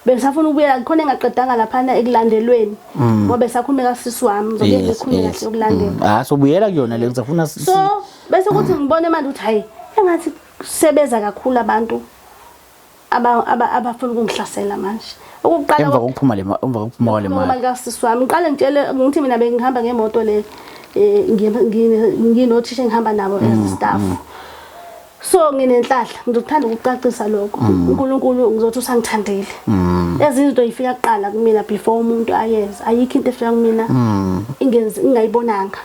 besafuna ukubuyela khona engaqedanga lapha ekulandelweni ngoba besakhuluma kasisi wami ngizoke ngikhuluma kahle ukulandela so buyela kuyona le ngizafuna so bese kuthi ngibone manje ukuthi hayi engathi sebeza kakhulu abantu abafuna ukungihlasela manje ukuqala emva kokuphuma wale mali kasisi wami ngiqale ngitshele ngithi mina bengihamba ngemoto le nginothisha engihamba nabo as staff so nginenhlahla ngizokuthanda ukucacisa lokho uNkulunkulu ngizothi usangithandile ezinye izinto yifika kuqala kumina before umuntu ayenza ayikho into efika kumina ingayibonanga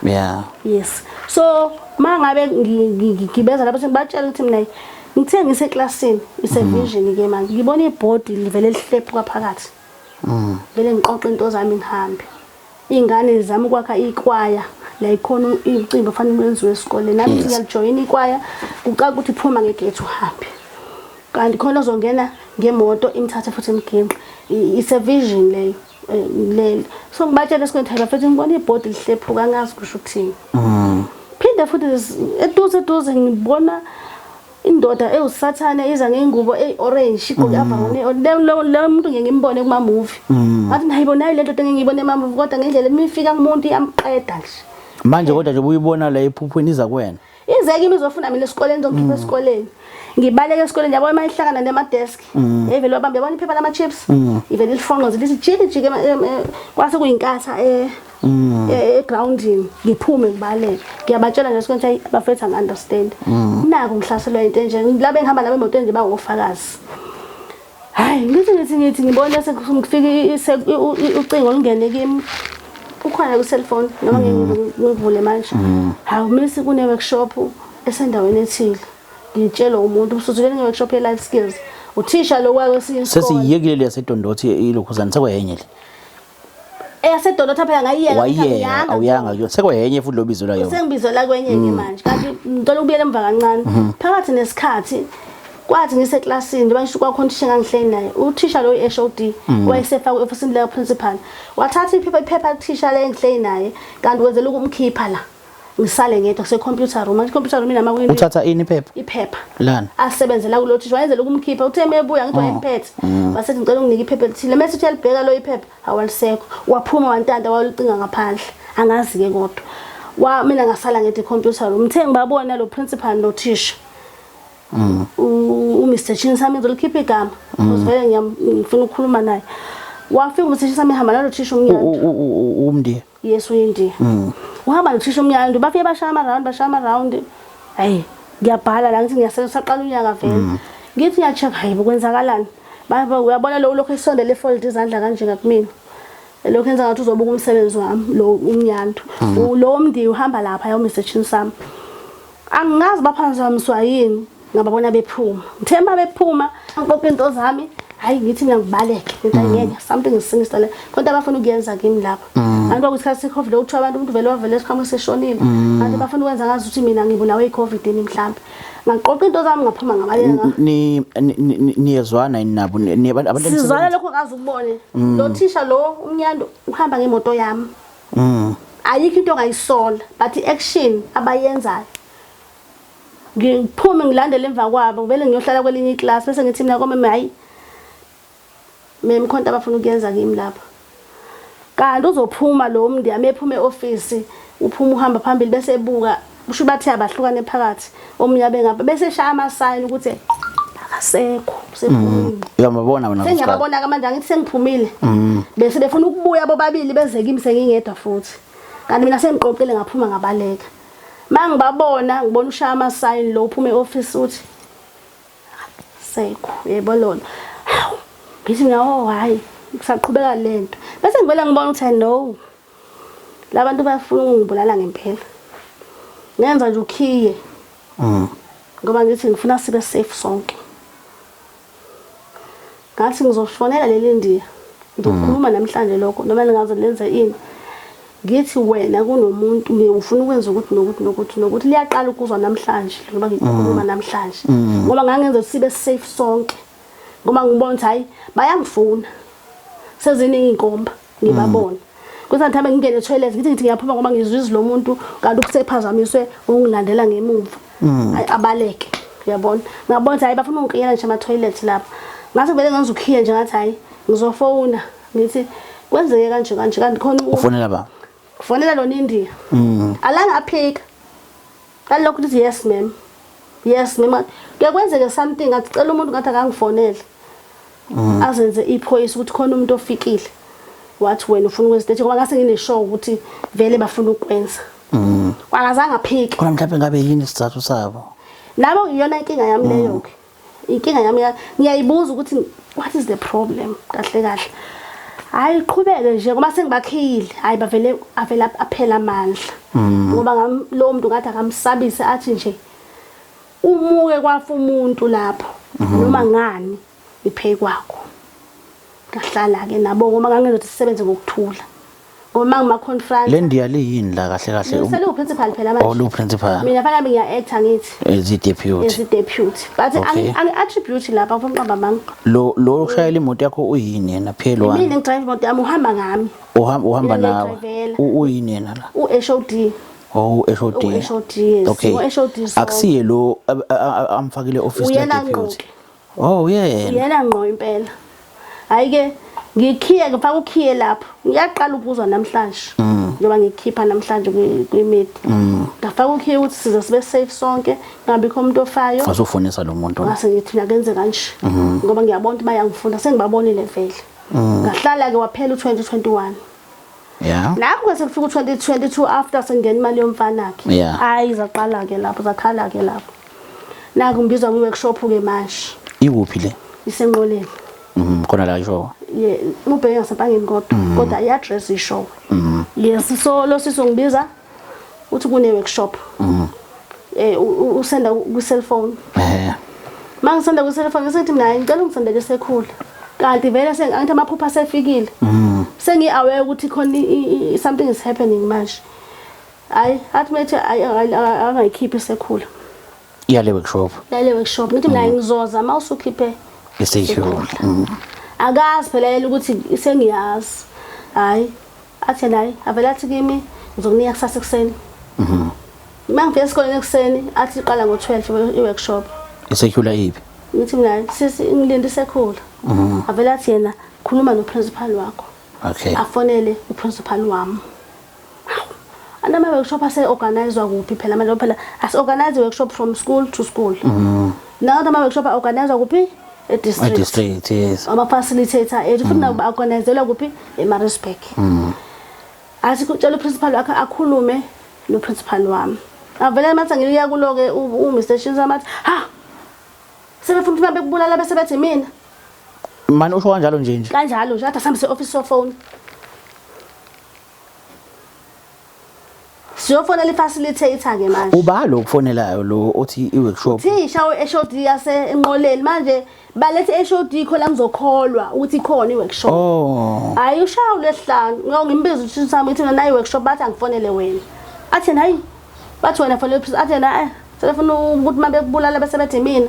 yes so mangabe ngigibeza lapho sengibatshela ukuthi mina ngithe ngiseclassini vision ke manje ngibona iboard livele lihlephu kwaphakathi vele ngiqoqa into zami ngihambe ingane zami ukwakha ikwaya la ikhona imicimbi ofanele wenziwe esikoleni nami ngiyajoin ikwaya kuqala ukuthi iphuma ngegate uhambe kanti khona uzongena ngemoto imthathe futhi emginqe vision leyo so ngibatshela esikwentela futhi ngibona iboard lihlephuka ngazi kusho ukuthini phinde futhi eduze ngibona indoda ewusathane iza ngengubo eorange igqoke avangone lo muntu ngeke ngimbone kuma movie ngathi nayibona ile ndoda ngiyibone ema movie kodwa ngendlela emifika kumuntu iyamqeda nje manje kodwa nje uyibona la ephuphweni iza kuwena izeke imizofuna mina esikoleni ngizokhipha esikoleni ngibaleke esikoleni yabo mayihlangana nema desk evele wabambe yabona iphepha lama chips ivele lifonqoze lithi jike kwase kuyinkatha groundini ngiphume ngibaleke ngiyabatshela nje ukuthi hayi abafethu understand nako ngihlaselwa into nje labe ngihamba labe emoto nje bangofakazi hayi ngithi ngibona sekufika ucingo lungene kimi ukhona ku cellphone noma ngivule manje hawu misi kune workshop esendaweni ethile ngitshela umuntu usuzukele nge workshop ye life skills uthisha lo kwayo sesiyekile lesedondothi ilokhuzana sekwenye le eyasedondothi phela ngayiyeka awuyanga kuyo sekwenye futhi lobizo la yona sengibizo la kwenye ke manje kanti ngicela ukubuyela emva kancane phakathi nesikhathi kwathi ngiseclassini njengoba ngisho kwakhona uthisha ngangihleli naye uthisha lo iHOD wayesefaka ofisini la principal wathatha iphepha uthisha le ngihleli naye kanti wenzela ukumkhipha la ngisale ngedwa kuse computer room manje computer room inama kuyini uthatha ini iphepha iphepha lana asebenzela kulo thisha wayenzela ukumkhipha uthe mebuya ngithi wayemphethe wasethi ngicela unginike iphepha lithile mase uthi yalibheka lo iphepha awalisekho waphuma wantanda walucinga ngaphandle angazi ke kodwa mina ngasala ngedwa computer room ngithe ngibabona lo principal no thisha Mr. Chinsami ngizolikhipha igama uzivele ngifuna ukukhuluma naye wafika uMr. Chinsami hamba nalo thisha umnyando umndiya yes uyindiya uhamba nothisha umnyando bafike bashaya ama round hayi ngiyabhala la ngithi ngiyasaqala unyaka vele ngithi ngiyacheck hayi kwenzakalani baba uyabona lo lokho isondele fold izandla kanje ngakumina lokho enza ngathi uzobuka umsebenzi wami lo umnyando lo mndi uhamba lapha ya Mr. Chinsami angazi baphanzamiswa yini ngababona bephuma ngithemba bephuma ngiqoqa into zami hayi ngithi ngiyakubaleka into ngeke something sinister le kodwa abafuna ukuyenza kimi lapha abantu okusikhathi seCovid lo kuthiwa abantu umuntu vele wavele esikhamo seshonile abantu bafuna ukwenza ngazi ukuthi mina ngibulawe iCovid ni mhlambe ngaqoqa into zami ngaphuma ngabaleka niyezwana nabo abantu sizwana lokho ngazi ukubone lo thisha lo umnyando uhamba ngemoto yami ayikho into ongayisola but iaction abayenzayo ngiphume ngilandele emva kwabo vele ngiyohlala kwelinye iclass bese ngithi mina kwami hayi memkhonto abafuna ukuyenza kimi lapha kanti uzophuma lo mndi amephume eoffice uphuma uhamba phambili bese ebuka usho bathi abahlukane phakathi omnyabe ngapha bese shaya ama sign ukuthi akasekho sephumile uyamabona wena sengiyabona ka manje ngithi sengiphumile bese befuna ukubuya bobabili beze kimi sengingedwa futhi kanti mina sengiqoqile ngaphuma ngabaleka mangibabona ngibona ushaya ama sign lo uphume eoffice uthi sekho yebo lona ngithi ngawo hayi kusaqhubeka lento bese ngivela ngibona ukuthi no labantu bafuna ungibulala ngempela ngenza nje ukhiye ngoba ngithi ngifuna sibe safe sonke ngathi ngizofonela leli ndiya ngizokhuluma namhlanje lokho noma ningaze lenze ini ngithi wena kunomuntu ngifuna ukwenza ukuthi nokuthi liyaqala ukuzwa namhlanje ngoba ngikhuluma namhlanje ngoba ngangenza sibe safe sonke ngoba ngibona ukuthi hayi bayangifuna seziningi inkomba ngibabona kuthi ngihambe ngingene etoilet ngithi ngiyaphuma ngoba ngizwizwe lo muntu kanti ukusephazamiswe ungilandela ngemuva abaleke uyabona ngabona ukuthi hayi bafuna ungikiyela nje ama toilet lapha ngase vele ngenza ukhiye nje ngathi hayi ngizofona ngithi kwenzeke kanje kanti khona ufonela ba kufonela lo India alanga aphika kalokho uthi yes ma'am kuyakwenzeka something ngathi cela umuntu ngathi akangifonele azenze iphoyisa ukuthi khona umuntu ofikile wathi wena ufuna ukwenza ngoba ngase ngineshow ukuthi vele bafuna ukwenza kwangazange aphika khona mhlawumbe ngabe yini isizathu sabo nabo iyona inkinga yami leyo ke inkinga yami ngiyayibuza ukuthi what is the problem kahle hayi qhubeke nje ngoba sengibakhile hayi bavele aphela amandla ngoba lo muntu ngathi akamsabise athi nje umuke kwafa umuntu lapho noma ngani iphe kwakho kahlala ke nabo ngoba ngangenza ukuthi sisebenze ngokuthula ngoba ngima conference le ndiya liyini la kahle usele uprincipal phela manje lo principal mina fanele ngiya actor ngithi as deputy but angi attribute lapha mfumqamba manga lo ushayela imoto yakho uyini yena phelo wami mina ngidrive imoto yami uhamba ngami uhamba nawe uyini yena la uHOD HOD okay akusiye lo amfakile office la deputy yena ngqo impela hayike ngikhiye ngifaka ukhiye lapho ngiyaqala ukuzwa namhlanje njoba ngikhipha namhlanje kwimedia ngafaka ukhiye ukuthi size sibe safe sonke ngabikho umuntu ofayo azofonisa lo muntu ngase ngithi nakenze kanje ngoba ngiyabona ukuthi bayangifunda sengibabonile vele ngahlala ke waphela u2021 lapho kwase kufika u2022 after sengena imali yomfana wakhe hayi zaqala ke lapho zakhala ke lapho naku ngibizwa kwi-workshop ke manje ikuphi le isenqoleni khona la isho ubheka ngasempangeni kodwa i-address isho yes so lo sizongibiza uthi kune workshop usenda ku cellphone mangisenda ku cellphone ngisethi mina ngicela ungisendele sekhula kanti vele sengithi amaphupha asefikile sengi-aware ukuthi khona something is happening manje hayi athi methi angayikhiphi sekhula yale workshop ngithi mina ngizoza mawusukhiphe isekhula akazi phela ukuthi sengiyazi hayi athi nayi avela athi kimi ngizokunika kusasa ekseni Mangifika esikoleni ekseni athi iqala ngo12 iworkshop. Isecular ipi? Ngithi mina sisi ngilinde isekhula. Avela athi yena khuluma noprincipal wakho. Okay. Afonele uprincipal wami. Anama workshop ase organize kuphi phela manje phela as organize workshop from school to school. Now the workshop organize kuphi e district. Yes. Ama facilitator futhi nabo organizelwa kuphi eMaritzburg. Athi kutshela uprincipal wakhe akhulume no principal wami. Avela mathi ngiya kuloke uMr Shinza mathi ha sebefuna ukuthi bekubulala bese bethi mina manje usho kanjalo nje kanjalo nje athi sihambise office phone siyofonela ifacilitator ke manje ubalo ukufonelayo lo othi iworkshop thisha eShod yase enqoleni manje balethe eShod kho la ngizokholwa ukuthi ikhona iworkshop hayi ushawu lesihlanu ngimbiza ukuthi sami ithi nayi workshop bathi angifonele wena athi hayi bathi wena fonele athi na selefuna ukuthi mabe kubulala bese bethi mina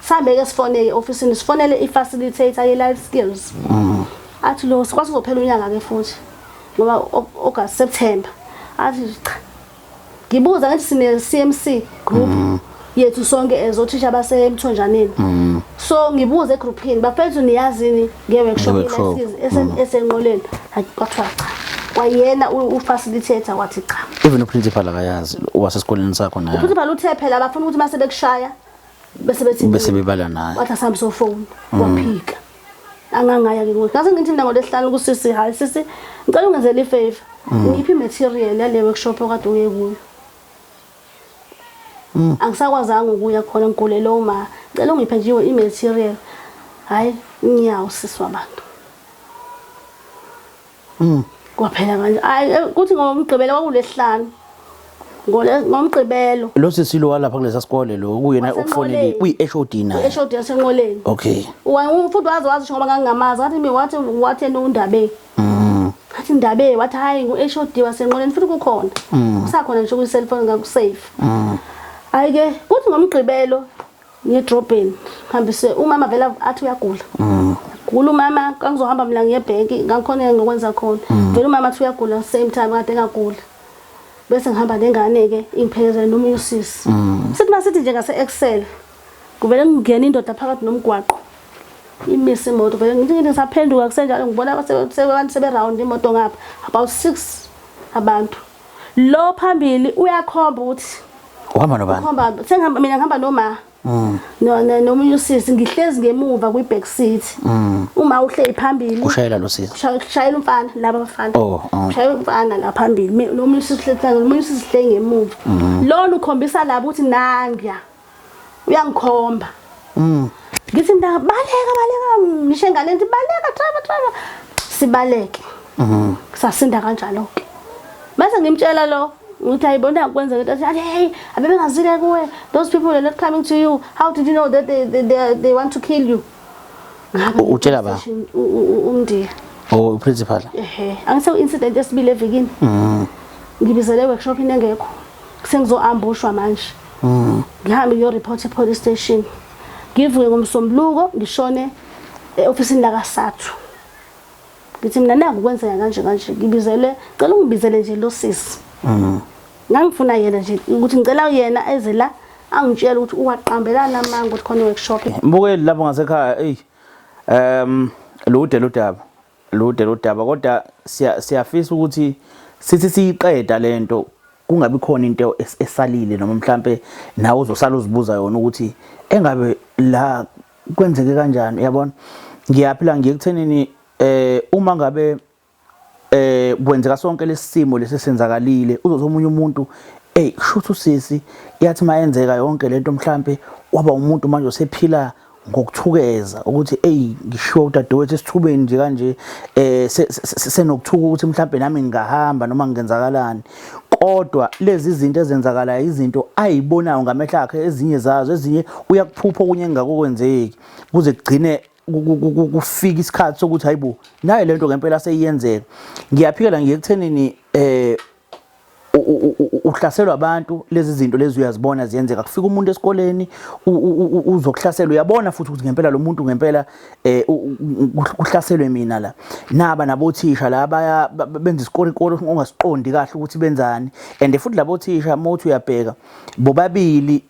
sambe ke sifone eofficeini sifonele ifacilitator ye life skills athi lo sikwazi uzophela unyaka ke futhi ngoba August September athi cha ngibuza ngathi sine CMC group yethu sonke ezothisha base eMthonjaneni so ngibuza egroupini bafethu niyazini ngeworkshop ye life skills esenqoleni kwathiwa cha kwayena ufacilitator wathi cha even uprincipal akayazi wasesikoleni sakho naye uprincipal uthe phela abafuna ukuthi mase bekushaya bese bebala naye wathi asami so phone waphika angangaya ke ukuthi ngase ngithi mina ngolesihlanu kusisi hayi sisi ngicela ungenzele ifavor ngiphi material yale workshop okade uye kuyo angisakwazanga ukuya khona ngikulelo uma ngicela ungiphe nje imaterial hayi ngiyawo sisi wabantu kwaphela manje hayi kuthi ngomgqibelo kwakulesihlanu ngomgqibelo lo sisilo walapha kulesa sikole lo kuyena ukufonela uyiShod naye eShod yasenqoleni okay futhi wazi ngoba ngangingamazi ngathi mina wathi noNdabe athi Ndabe wathi hayi nguShod wasenqoleni futhi kukhona kusakhona nje ku cellphone ngakusafe hayi ke kuthi ngomgqibelo ngedrobheni hambise umama vela athi uyagula gula umama kangizohamba mina ngiye bank ngakhona ngokwenza khona vele umama athi uyagula same time kade engagula bese ngihamba nengane ke ingiphekezela noma usisi sithi masithi nje ngase Excel kuvele ngingena indoda phakathi nomgwaqo imisi imoto vele ngithi ngisaphenduka kusenjalo ngibona abantu sebe round imoto ngapha about 6 abantu lo phambili uyakhomba ukuthi uhamba nobani uhamba sengihamba mina ngihamba noma noma usisi ngihlezi ngemuva kwi back seat uma uhleli phambili ushayela lo sisi ushayela umfana laba abafana ushayela umfana la phambili noma usisi hlehlanga noma usisi hle ngemuva lona ukhombisa labo ukuthi nangiya uyangikhomba ngithi baleka ngisho engane ngithi baleka driver sibaleke sasinda kanjalo ke bese ngimtshela lo uthi ayibona kwenza into athi hey abebengazile kuwe those people are not coming to you how did you know that they want to kill you utshela ba umndiya principal angise incident esibile evikini ngibizele workshop inengekho sengizo ambushwa manje ngihambe ngiyo report police station ngivuke ngomsombuluko ngishone eofisini la kaSathu ngithi mina nangu kwenzeka kanje ngibizele cela ungibizele nje lo sisi ngangifuna yena nje ukuthi ngicela yena eze la angitshela ukuthi uwaqambelana amanga ukuthi khona workshop mbukeli lapho ngasekhaya lo daba kodwa siyafisa ukuthi sithi siyiqeda lento kungabi khona into esalile noma mhlambe nawe uzosala uzibuza yona ukuthi engabe la kwenzeke kanjani yabona ngiyaphila ngiyekuthenini uma ngabe kwenzeka sonke lesimo lesesenzakalile uzothi omunye umuntu kushuthi usisi yathi mayenzeka yonke lento mhlambe waba umuntu manje osephila ngokuthukeza ukuthi ngisho udadewethu esithubeni nje kanje senokuthuka ukuthi mhlambe nami ngingahamba noma ngenzakalani kodwa lezi zinto ezenzakala izinto ayibonayo ngamehlo akhe ezinye zazo ezinye uyakuphupha okunye engakokwenzeki kuze kugcine kufika isikhathi sokuthi hayibo naye lento ngempela seyiyenzeka ngiyaphikela ngiyekuthenini uhlaselwa abantu lezi zinto lezi uyazibona ziyenzeka kufika umuntu esikoleni uzokuhlasela uyabona futhi ukuthi ngempela lo muntu ngempela kuhlaselwe mina la naba nabothisha la baya benza isikolo ongasiqondi kahle ukuthi benzani and futhi labothisha mothi uyabheka bobabili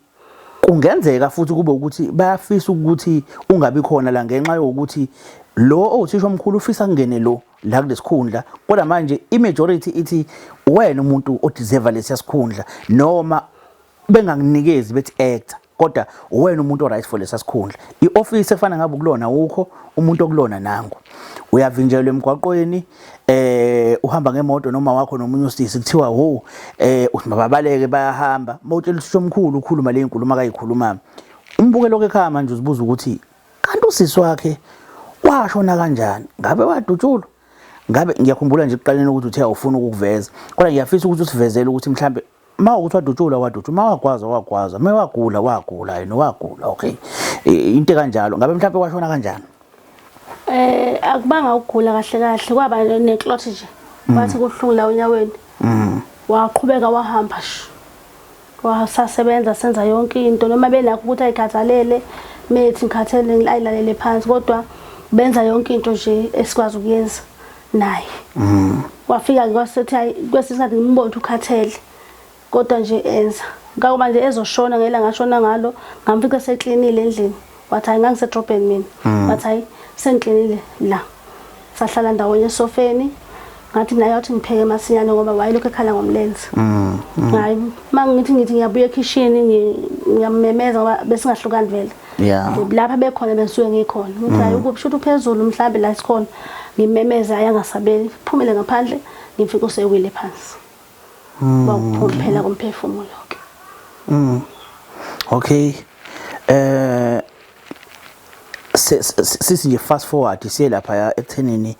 kungenzeka futhi kube ukuthi bayafisa ukuthi ungabi khona la ngenxa yokuthi lo othisha omkhulu ufisa kungene lo la kulesikhundla kodwa manje imajority ithi wena umuntu odeserve lesi sikhundla noma benganginikezi bethi actor kodwa wena umuntu oright for lesi sikhundla ioffice efana ngabe kulona ukho umuntu okulona nangu uyavinjelwa emgwaqweni uhamba ngemoto noma wakho nomunye usisi kuthiwa ho usimabaleke bayahamba mawutshela usisho omkhulu ukhuluma le inkulumo akayikhuluma umbukelo ke ekhaya manje uzibuza ukuthi kanti usisi wakhe washona kanjani ngabe wadutshulwa ngabe ngiyakhumbula nje ekuqaleni ukuthi uthe awufuna ukuveza kodwa ngiyafisa ukuthi usivezele ukuthi mhlambe mawukuthi wadutshulwa mawagwaza mawagula yena wagula okay into kanjalo ngabe mhlambe washona kanjani akubanga ukugula kahle kwaba neclot nje bathi kuhlungula unyaweni waqhubeka wahamba wasasebenza senza yonke into noma benakho ukuthi ayikhathalele methi ngikhathele ngilayilalele phansi kodwa benza yonke into nje esikwazi ukuyenza naye wafika kwasethi kwesisikhathi ngimbona ukhathele kodwa nje enza ngoba nje ezoshona ngela ngashona ngalo ngamfika seklinile endlini wathi ayingangise drobheni mina wathi hayi sengiklinile la sahlala ndawonye esofeni ngathi naye uthi ngipheke masinyane ngoba wayelokho ekhala ngomlenze hayi mangithi ngiyabuya ekitchen ngiyamemeza ngoba bese ngahlukani vele lapha bekhona benisuke ngikhona ngithi hayi ukubushuthi uphezulu mhlambe la isikhona ngimemeza ayangasabeli phumele ngaphandle ngifika usewile phansi bawuphela komphefumulo ke okay sisi nje fast forward siye lapha ekuthenini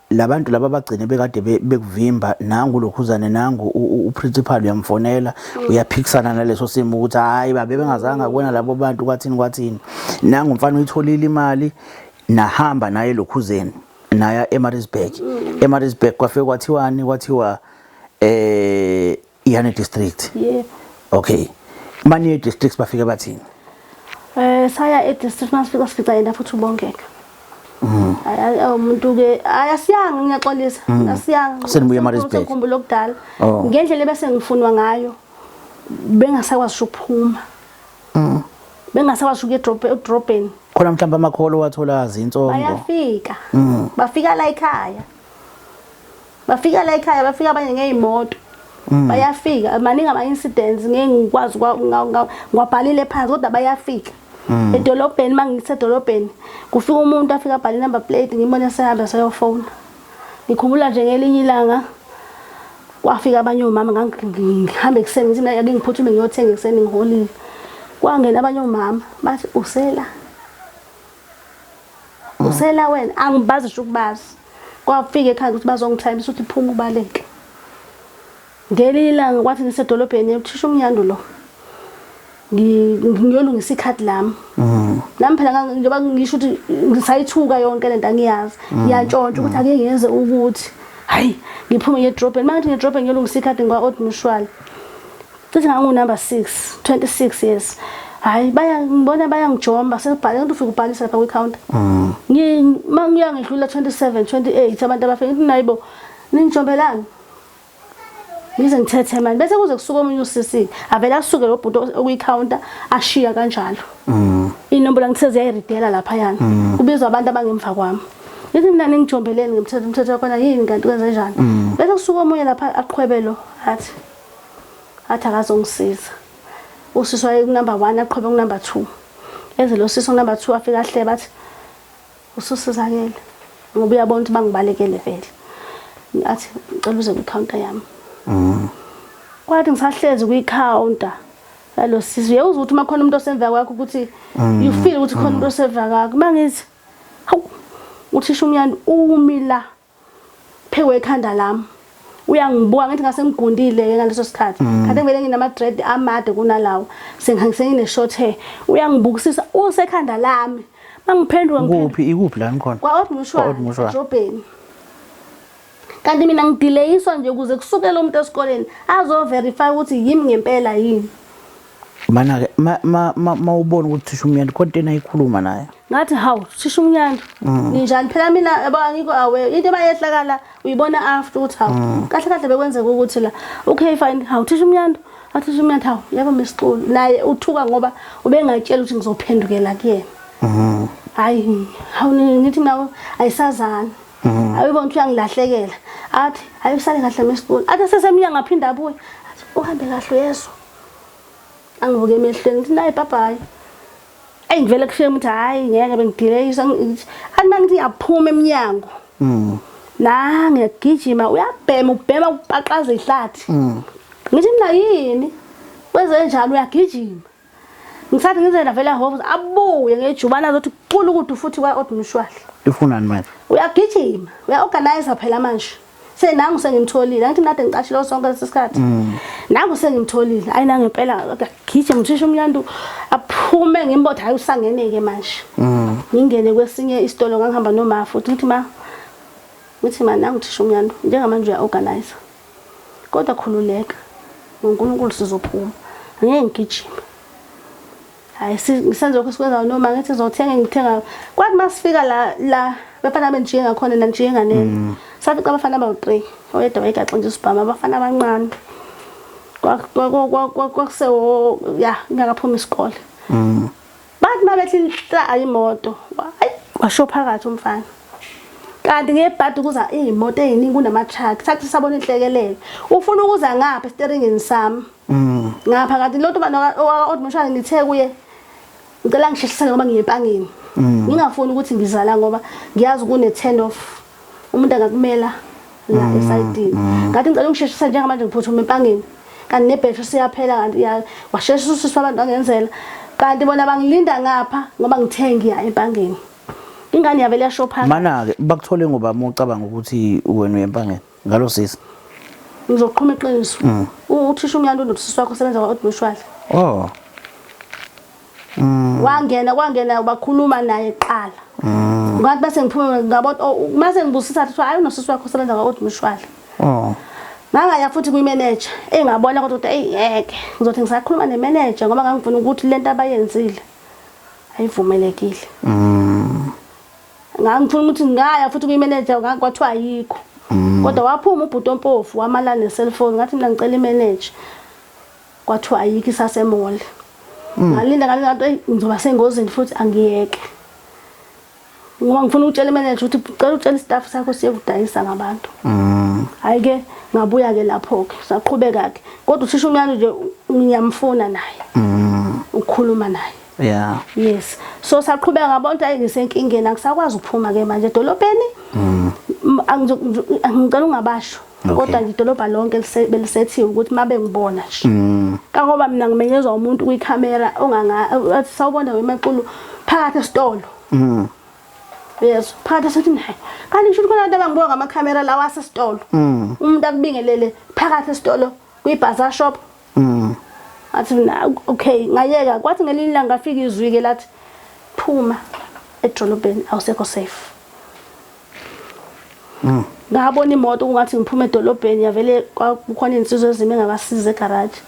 labantu laba bagcine bekade bekuvimba nangu lokhuzane nangu uprincipal uyamfonela uyaphikisana naleso simo ukuthi hayi babe bengazanga kubona labo bantu kwathini nangu mfana uyitholile imali nahamba naye lokhuzeni naya eMaritzburg kwafike kwathiwa iyane district okay manje districts bafike bathini saya e-district masifika sifica yena futhi ubongeka umuntu ke ayasiyanga ngiyaxolisa asiyanga senibuye eMaritzburg ngikhumbula lokudala ngendlela bese ngifunwa ngayo bengasakwazi ukuphuma bengasakwazi ukuya edrobheni khona mhlawumbe amakholo wathola izinsongo bayafika bafika la ekhaya bafika abanye ngezimoto bayafika maningi ama incidents ngeke ngikwazi ngwabhalile phansi kodwa bayafika edolobheni mangisedolobheni kufika umuntu afika abhale number plate ngibone sehamba sayofona ngikhumbula nje ngelinye ilanga kwafika abanye omama ngihambe ekseni ngithi ake ngiphuthume ngiyothenga ekseni ngiholile kwangena abanye omama bathi usela wena angibazi nje ukubazi kwafika ekhaya ukuthi bazongithayimisa ukuthi phuma ubaleke ngelinye ilanga kwathi ngisedolobheni uthisha umnyando lo ngiyolungisa ikhadi lami nami phela njengoba ngisho ukuthi ngisayithuka yonke lento angiyazi ngiyantshontsha ukuthi ake ngenze ukuthi hayi ngiphume ngedrobheni manje ngedrobheni ngiyolungisa ikhadi ngwa-Old Mutual cishe number 6 26 years hayi ngibona bayangijomba sebhale ukuthi ufike ubhalisa lapha kwi-counter ngiyangidlula 27 28 abantu abafike ngithi nayibo ningijombelani ngize ngithethe manje bese kuze kusuka omunye usisi avela asuke lo bhuti okuyi-counter ashiya kanjalo inombolo ngithe ziyayiridela lapha yana kubizwa abantu abangemva kwami ngithi mina ningijombeleni ngimthetho wakhona yini kanti kwenze njani bese kusuka omunye lapha aqhwebelo athi akazongisiza usisi waye number 1 aqhwebe number 2 eze lo sisi number 2 afika ahle bathi ususizakele ngoba uyabona ukuthi bangibalekele vele athi ngicela uze kwi-counter yami kwathi ngisahlezi kwi-counter yalo sisi uyawuza ukuthi makhona umuntu osemva kwakho ukuthi you feel ukuthi khona umuntu osemva kwakho mangithi hawu uthisha umnyando umila phekwe ekhanda lami uyangibuka ngithi ngase ngigundile ngaleso sikhathi kanti ngivele nginama dread amade kunalawo sengine short hair uyangibukisisa usekhanda lami mangiphenduka ikuphi la ngikhona kwa-Old Mutual edrobheni kanti mina ngidelayiswa nje ukuze kusukele umuntu esikoleni azo verify ukuthi yimi ngempela yini. Mana ke ma ubona ukuthi Thisha Umnyanda content ayikhuluma naye Ngathi hawu Thisha Umnyanda ninjani phela mina yabo angikho awe into bayehlakala uyibona after ukuthi hawu kahle kahle bekwenzeka ukuthi la okay fine hawu Thisha Umnyanda Thisha Umnyanda hawu yabo Msiculu naye uthuka ngoba ubengatshela ukuthi ngizophendukela kuyena. Hayi hawu ngithi nawe ayisazana ayibona ukuthi uyangilahlekela athi ayisale kahle Msiculu athi sesemnya ngaphinda abuye athi uhambe kahle yeso angibuke emehlweni ngithi nayi bye. Ngivele kushema ukuthi hayi ngeke bengideleyisa athi mangithi yaphuma eminyango la ngiyagijima uyabhema ubhema upaqaza ihlathi ngithi mina yini wenze njalo uyagijima ngisathi ngizela vele hofu abuye ngejubana zothi kuqulu ukuthi futhi kwa odumshwali ifunani manje uyagijima uyaorganize phela manje senangu sengimtholile ngithi nade ngicashilo sonke lesikhathi nangu sengimtholile ayina ngempela ngigijima Thisha Umnyanda aphume ngimbotha hayi usangeneke manje ngingene kwesinye isitolo ngihamba noma futhi ngithi ma nangu Thisha Umnyanda njengamanje uyaorganize kodwa khululeka uNkulunkulu sizophuma ngeke ngigijima hayi senze lokho sikwenza noma ngithi ngizothenga ngithenga kwathi masifika la bafana benjiye ngakhona nanjiye nganene safica abafana abawu3 oyedwa wayegaxa nje usibhama abafana abancane kwakusewo ya ngakaphuma isikole bathi mabethla ayimoto washo phakathi umfana kanti ngebhadi kuza izimoto eziningi kunama truck sathi sabona inhlekelele ufuna ukuza ngapha steeringini sami ngapha kanti lo ntombazana odumshana ngithe kuye ngicela ngisheshisele ngoba ngiyempangeni ngingafuni ukuthi ngizala ngoba ngiyazi kune turn off umuntu angakumela la esidini ngathi ngicela ngisheshise njengamanje ngiphuthuma empangeni kanti nebhetri siyaphela kanti washeshisa usisi abantu angenzela kanti bona bangilinda ngapha ngoba ngithe ngiya empangeni ingane yavele yashopha mana ke bakuthole ngoba ucabanga ukuthi wena uyempangeni ngalo sisi ngizoqhuma iqiniso uThisha Umnyanda unosisi wakho osebenza kwaOdumshwali kwangena bakhuluma naye eqala ngathi base ngiphuma ngabo mase ngibusisa athi hayi unosisi wakho osebenza kwaOdumshwali ngangaya futhi kwi-manager engabona kodwa ukuthi ngeke ngizothi ngisakhuluma ne-manager ngoba ngangifuna ukuthi lento abayenzile ayivumelekile ngangifuna ukuthi ngaya futhi kwi-manager kwathiwa ayikho kodwa waphuma ubhuti ompofu wamala ne-cellphone ngathi mina ngicela i-manager kwathiwa ayikho isasemall ngalinda ngathi ngizoba sengozini futhi angiyeke ngoba ngifuna ukutshela i-manager ukuthi ucela utshela istaff sakho siye kudayisa ngabantu hayi ke ngabuya ke lapho ke saqhubeka ke kodwa uThisha Umnyanda nje ngiyamfuna naye ukukhuluma naye yes so saqhubeka ngabona ukuthi ayisenkingeni akusakwazi ukuphuma ke manje edolobheni angicela ungabasho kodwa nje idolobha lonke belisethiwe ukuthi mabe ngibona nje kangoba mina ngimenyezwa umuntu kwicamera ongathi sawubona weMaqulu phakathi esitolo yes phakathi sethi naye kanti ngisho khona abantu abangibuka ngamakhamera lawa asesitolo umuntu akubingelele phakathi esitolo kwi-bazaar shop athi mina okay ngayeka kwathi ngelinye ilanga ngafika izwi ke lathi phuma edolobheni awusekho safe ngabona imoto kungathi ngiphuma edolobheni yavele kukhona insizwe ezime ngabasiza egarage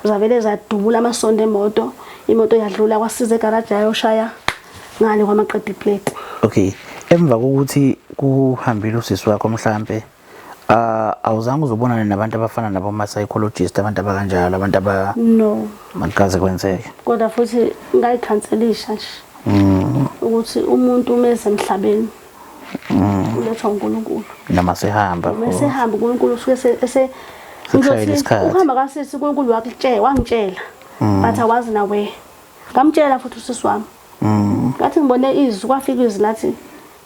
zavele zadubula amasondo imoto yadlula kwasiza egarage ayoshaya ngale kwamaqedi plate. Okay, emva kokuthi kuhambile usisi wakho mhlambe awuzange uzobonana nabantu abafana nabo psychologist abantu abakanjalo abantu no makaze kwenzeke kodwa futhi ngayikhanselisha nje ukuthi umuntu umeze emhlabeni uletha uNkulunkulu noma sehamba mesehamba uNkulunkulu usuke ngizothi uhamba kasisi uNkulunkulu wangitshela bathi awazi nawe ngamtshela futhi usisi wami ngathi ngibone izwi kwafika izwi lathi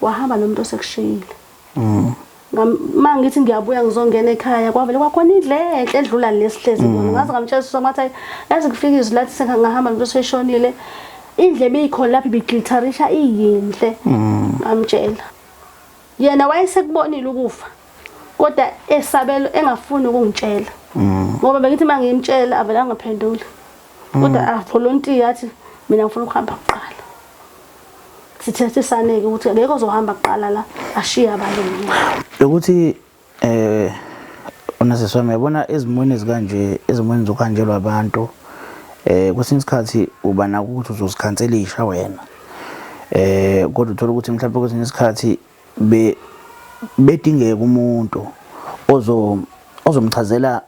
wahamba nomuntu osekushiyile mangithi ngiyabuya ngizongena ekhaya kwavele kwakhona indle edlula lesihlezi ngone ngaze ngamtshela usisi wami athi yazi kufika izwi lathi sengahamba nomuntu oseshonile indle beyikhona lapha ibiglitterisha iyinhle ngamtshela yena wayesekubonile ukufa kodwa esabelo engafuni ukungitshela ngoba bengithi mangimtshela avela angaphenduli kodwa avolunteer athi mina ngifuna ukuhamba kuqala sithethe saneke ukuthi ngeke uzohamba kuqala la ashiya abalungu ukuthi Onaseswami yabona ezimweni ezikanje ezimweni zokhanjelwa abantu kwesinye isikhathi uba nako ukuthi uzozikhanselisha wena kodwa uthola ukuthi mhlawumbe kwesinye isikhathi bedingeka umuntu ozomchazela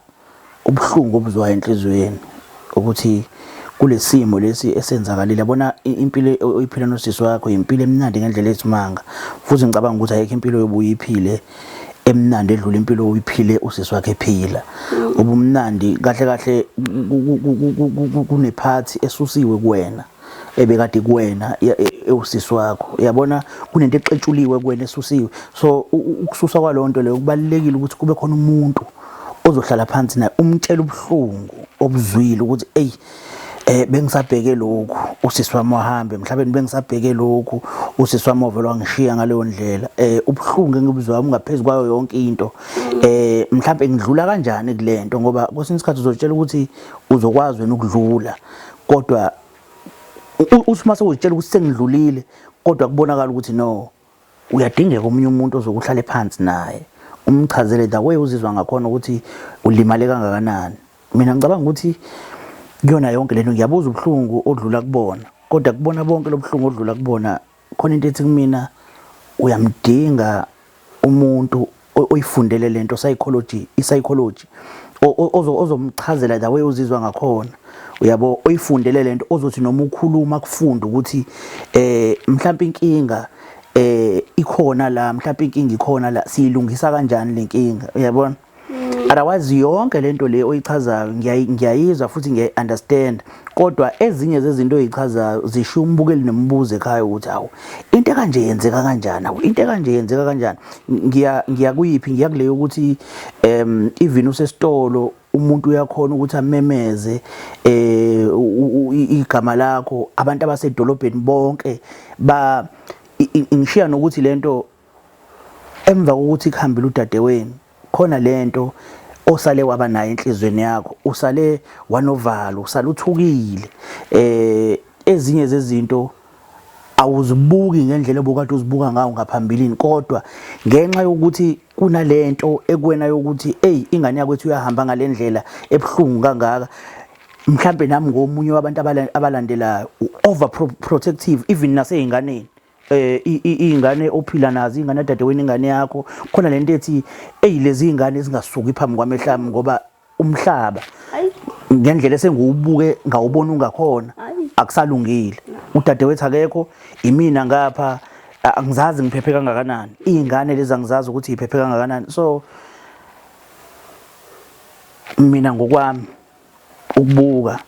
ubuhlungu obuzwayo enhlizweni ukuthi kulesimo lesi esenzakalile yabona impilo oyiphila nosisi wakho impilo emnandi ngendlela esimanga futhi ngicabanga ukuthi ayikho impilo yobuyiphile emnandi edlula impilo oyiphile usisi wakhe ephila ubumnandi kahle kahle kunephathi esusiwe kuwena ebekade kuwena usisi wakho yabona kunento exetshuliwe kuwena esusiwe so ukususa kwalonto leyo kubalekile ukuthi kube khona umuntu ozohlala phansi naye umtshela ubuhlungu obuzwile ukuthi hey bengisabheke lokhu usisi wami wahambe mhlawumbe bengisabheke lokhu usisi wami ovela wangishiya ngaleyo ndlela ubuhlungu engibuzwa ungaphezulu kwayo yonke into mhlawumbe ngidlula kanjani kulento ngoba kwesinye isikhathi uzotshela ukuthi uzokwazi wena ukudlula kodwa usumase uzitshela ukuthi sengidlulile kodwa kubonakala ukuthi no uyadingeka omunye umuntu ozokuhlala phansi naye umchazele the way uzizwa ngakhona ukuthi ulimale kangakanani mina ngicabanga ukuthi kuyona yonke lento ngiyabuza ubuhlungu odlula kubona kodwa kubona bonke lobuhlungu odlula kubona khona into ethi kumina uyamdinga umuntu oyifundele lento psychology ozomchazela the way uzizwa ngakhona uyabo oyifundele lento ozothi noma ukhuluma kufunda ukuthi mhlawumbe inkinga ikhona la mhlawumbe inkinga ikhona la siyilungisa kanjani lenkinga uyabona arawazi yonke lento le oyichazayo ngiyayizwa futhi ngiyaunderstand kodwa ezinye zezinto oyichazayo zisho umbukeli nombuzo ekhaya ukuthi awu into kanje yenzeka kanjani awu into kanje yenzeka kanjani ngiya kuyiphi ngiya kuleyo ukuthi even usesitolo umuntu uyakhona ukuthi amemeze igama lakho abantu abasedolobheni bonke ngishiya nokuthi lento emva kokuthi ikhambile udadewenu khona lento osale waba nayo enhlizweni yakho usale wanovalo usale uthukile ezinye zezinto awuzibuki ngendlela obukade uzibuka ngayo ngaphambilini kodwa ngenxa yokuthi kunalento ekuwena yokuthi hey ingane yakwethu uyahamba ngalendlela ebhlungu kangaka mhlambe nami ngomunye wabantu abalandelayo overprotective even naseyinganeni ingane ophila nazo ingane dadewenu ingane yakho khona lento ethi lezi ingane zingasuki phambi kwamehlami ngoba umhlaba ngendlela esengubuke ngawubona ungakhona akusalungile udadewethu akekho imina ngapha angizazi ngiphephe kangakanani ingane lezi angizazi ukuthi iphephe kangakanani so mina ngokwami ukubuka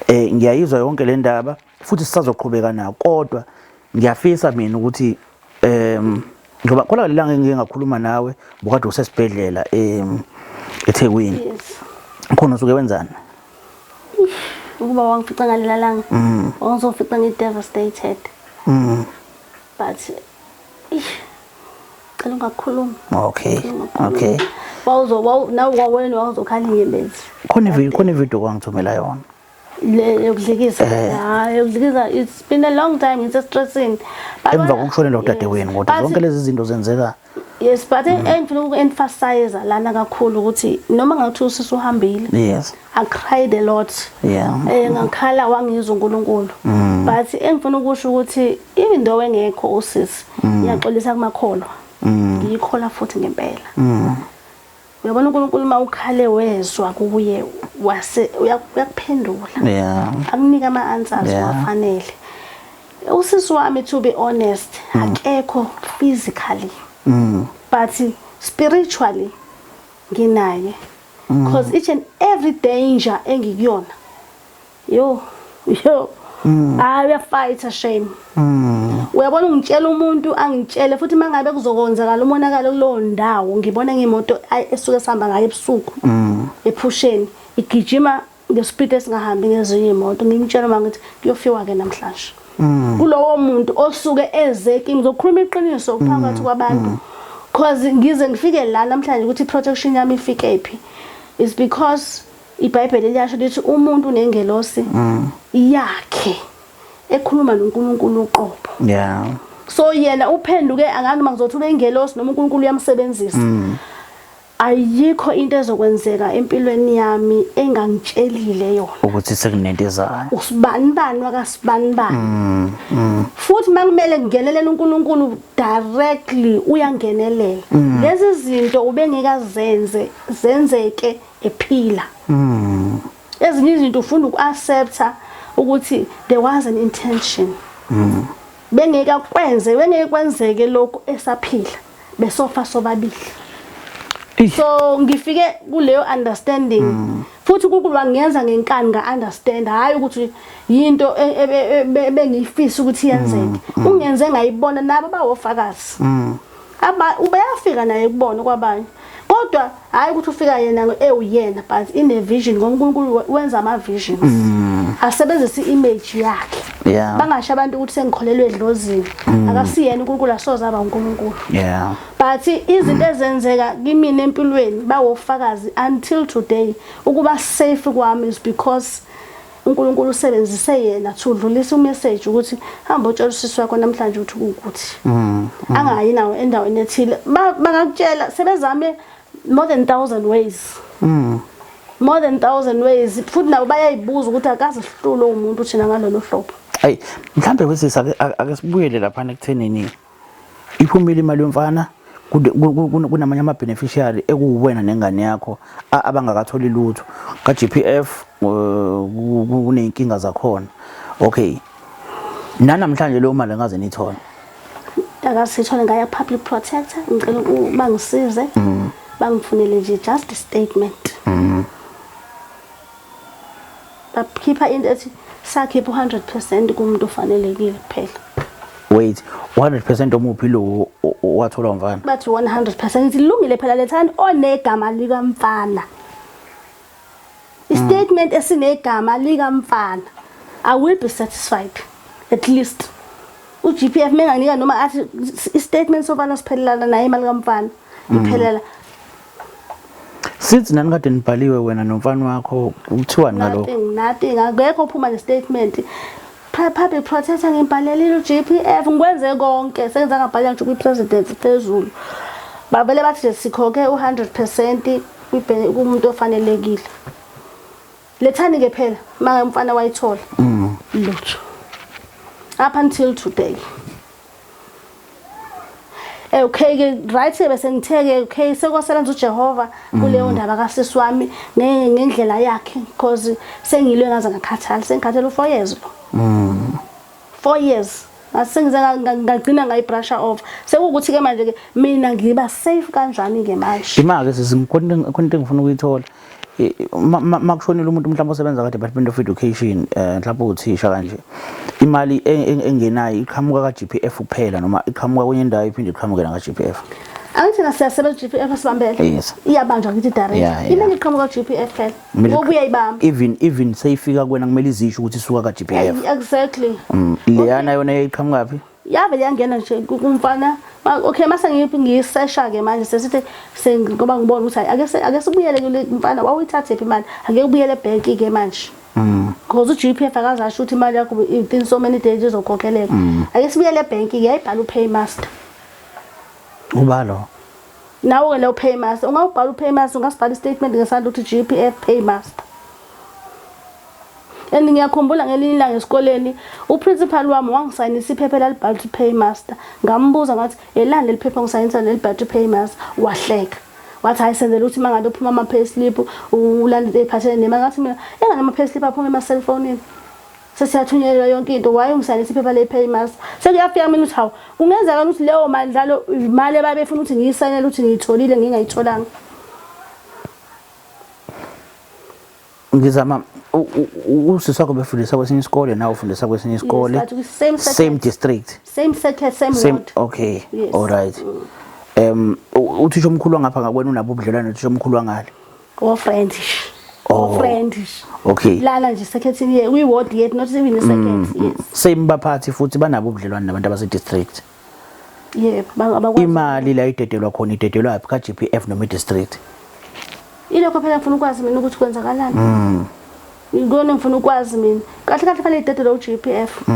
ngiyayizwa yonke le ndaba futhi sisazoqhubeka nayo kodwa ngiyafisa mina ukuthi ngoba khona lilanga ngeke ngakhuluma nawe bokade usesibhedlela eThekwini khona usuke wenzani ukuba wangifica ngalilalanga wangizofica ngidevastated but cela ungakhuluma okay wawena wawuzokhala inyembezi khona ivideo kwangithumela yona yokudlikiza yokudlikiza it's been a long time ngisestressing emva kokushonela udadewenu kodwa zonke lezi zinto zenzeka yes but engifuna uku-emphasize lana kakhulu ukuthi noma ngathi usisi uhambile yes I cried a lot ngakhala wangizwa uNkulunkulu but engifuna ukusho ukuthi even though engekho usisi ngiyaxolisa kumakholwa ngiyikhola futhi ngempela uyabona uNkulunkulu mawukhale wezwa kuye uyakuphendula akunika ama-answers wafanele usisi wami to be honest akekho physically but spiritually nginaye because each and every danger engikuyona uyafight a shame uyabona ungitshela umuntu angitshele futhi mangabe kuzokwenzakala umonakalo kulowo ndawo ngibona ngimoto esuke sihamba ngayo ebusuku ephusheni igijima ngespeed esingahambi ngezinye imoto ngimtshela mangithi kuyofiwa ke namhlanje kulowo muntu osuke ezeki ngizokhuluma iqiniso phakathi kwabantu because ngize ngifike la namhlanje ukuthi protection yami ifike ephi is because iBhayibheli liyasho lithi umuntu unengelosi yakhe ekhuluma noNkulunkulu uqobo so yena uphenduke angani mangizothula ingelosi noma uNkulunkulu uyamsebenzisa ayikho into ezokwenzeka empilweni yami engangitshelile yona ukuthi sekunentezayo usibani wakasibani futhi makumele ngingenelele uNkulunkulu directly uyangenelela lezi zinto ubengekazenze zenzeke ephila ezinye izinto ufuna ukuaccepta ukuthi there was an intention bengeke kwenzeke lokho esaphila besofa sobabili. So ngifike kuleyo understanding futhi uNkulunkulu wangenza ngenkani nga-understand hayi ukuthi yinto ebengifisa ukuthi yenzeke ungenze ngayibona nabo bawofakazi ubayafika naye kubona kwabanye kodwa hayi ukuthi ufika yena uyena but in a vision ngoba uNkulunkulu wenza ama visions asebenzisa i-image yakhe bangasho abantu ukuthi sengikholelwe edlozini akasiyena uNkulunkulu asoza aba uNkulunkulu but izinto ezenzeka kimi empilweni bawofakazi until today ukuba safe kwami is because uNkulunkulu usebenzise yena to udlulisa umessage ukuthi hamba utshela usisi wakho namhlanje ukuthi angayi nawo endaweni ethile bangakutshela sebezame more than 1,000 ways more than 1,000 ways futhi nabo bayayibuza ukuthi akaze sihlulo umuntu thina ngalolu hlobo. Hey mhlambe kwesisa ake sibuyele lapha ekuthenini iphumile imali yomfana kunamanye ama beneficiary ekuwena nengane yakho abangakatholi lutho ka GPF kuneyinkinga zakhona. Okay namhlanje leyo mali ngaze nithola akasithola ngaya public protector ngicela bangisize bangifunele nje just a statement bakhipha into ethi sakhipha 100% kumuntu ofanelekile kuphela. Wait 100% omuphi lo wathola umfana bathi 100% ilungile phela lethani onegama lika mfana statement esinegama lika mfana I will be satisfied at least uGPF menganika noma athi statement sofana siphelelana naye imali kaMfana iphelela sithi nani kade nibhaliwe wena nomfana wakho uthiwa ngalokho nothing akekho uphuma ne statement public protector ngibhalelile uGPF ngikwenze konke senza ngabhala nje kupresident phezulu bavele bathi sikhokhe 100% kumuntu ofanelekile lethani ke phela manje umfana wayithola lutho up until today. Okay right bese ngitheke okay sekwasebenza uJehova kuleyo ndaba kaSisi wami ngendlela yakhe because sengilwe ngaze ngakhathala sengikhathela u4 years lo 4 years asengize ngagcina ngayibrush off sekukuthi ke manje ke mina ngiba safe kanjani ke manje imake sesikhona ngifuna ukuyithola makushonile umuntu mhlawumbe osebenza ka Department of Education mhlawumbe uthisha kanje imali engenayo iqhamuka ka GPF kuphela noma iqhamuka kwenye indawo iphinde iqhamuke na ka GPF angithi nasebenza GPF sibambele iyabanjwa ngithi direct imali iqhamuka ka GPF phela ngokuya ibamba even sayifika kwena kumele izisho ukuthi isuka ka GPF exactly leyana yona iqhamuka phi yavele yangena nje kumfana okay mase ngiyisesha ke manje sesithi ngoba ngibona ukuthi ake sibuyele kule mfana wawuyithathe phi imali ake ubuyele ebank ke manje because uGPF akazasho ukuthi imali yakho within so many days izokhokheleka ake sibuyele ebank ke yayibhala uPaymaster ubalo nawo ke lo Paymaster ungawubhala uPaymaster ungasibhala istatement ngesandla ukuthi GPF Paymaster ngiyakhumbula ngelinye ilanga esikoleni uprincipal wami wangisayinisa iphepha lalibhala ukuthi Paymaster ngambuza ngathi elani leli phepha ngisayinisa lelibhala ukuthi Paymaster wahleka wathi ayisenzela ukuthi mangabe uphuma ama payslip ulanda eziphathene nemali ngathi mina engane ama payslip aphuma ema cellphone sesiyathunyelwa yonke into waye ungisayinisa iphepha le Paymaster sekuyafika mina uthi hawu kungenzeka ukuthi leyo mali njalo imali ababefuna ukuthi ngiyisayinele ukuthi ngiyitholile ngingayitholanga ngizama usisi wakho befundisa kwesinye isikole nawe ufundisa kwesinye isikole same district same circuit same road okay all right uthisha omkhulu ngapha ngakwena unabo ubudlelwane uthisha omkhulu wangale friendish friendish okay lana nje circuit ye we ward yet not even a circuit yes same baphathi futhi banabo ubudlelwane nabantu abase district abakwazi imali la idedelwa khona idedelwa apha ka GPF noma district ilokho phela ngifuna ukwazi mina ukuthi kwenzakalani ngikona ngifuna ukwazi mina kahle fanele idedele uGPF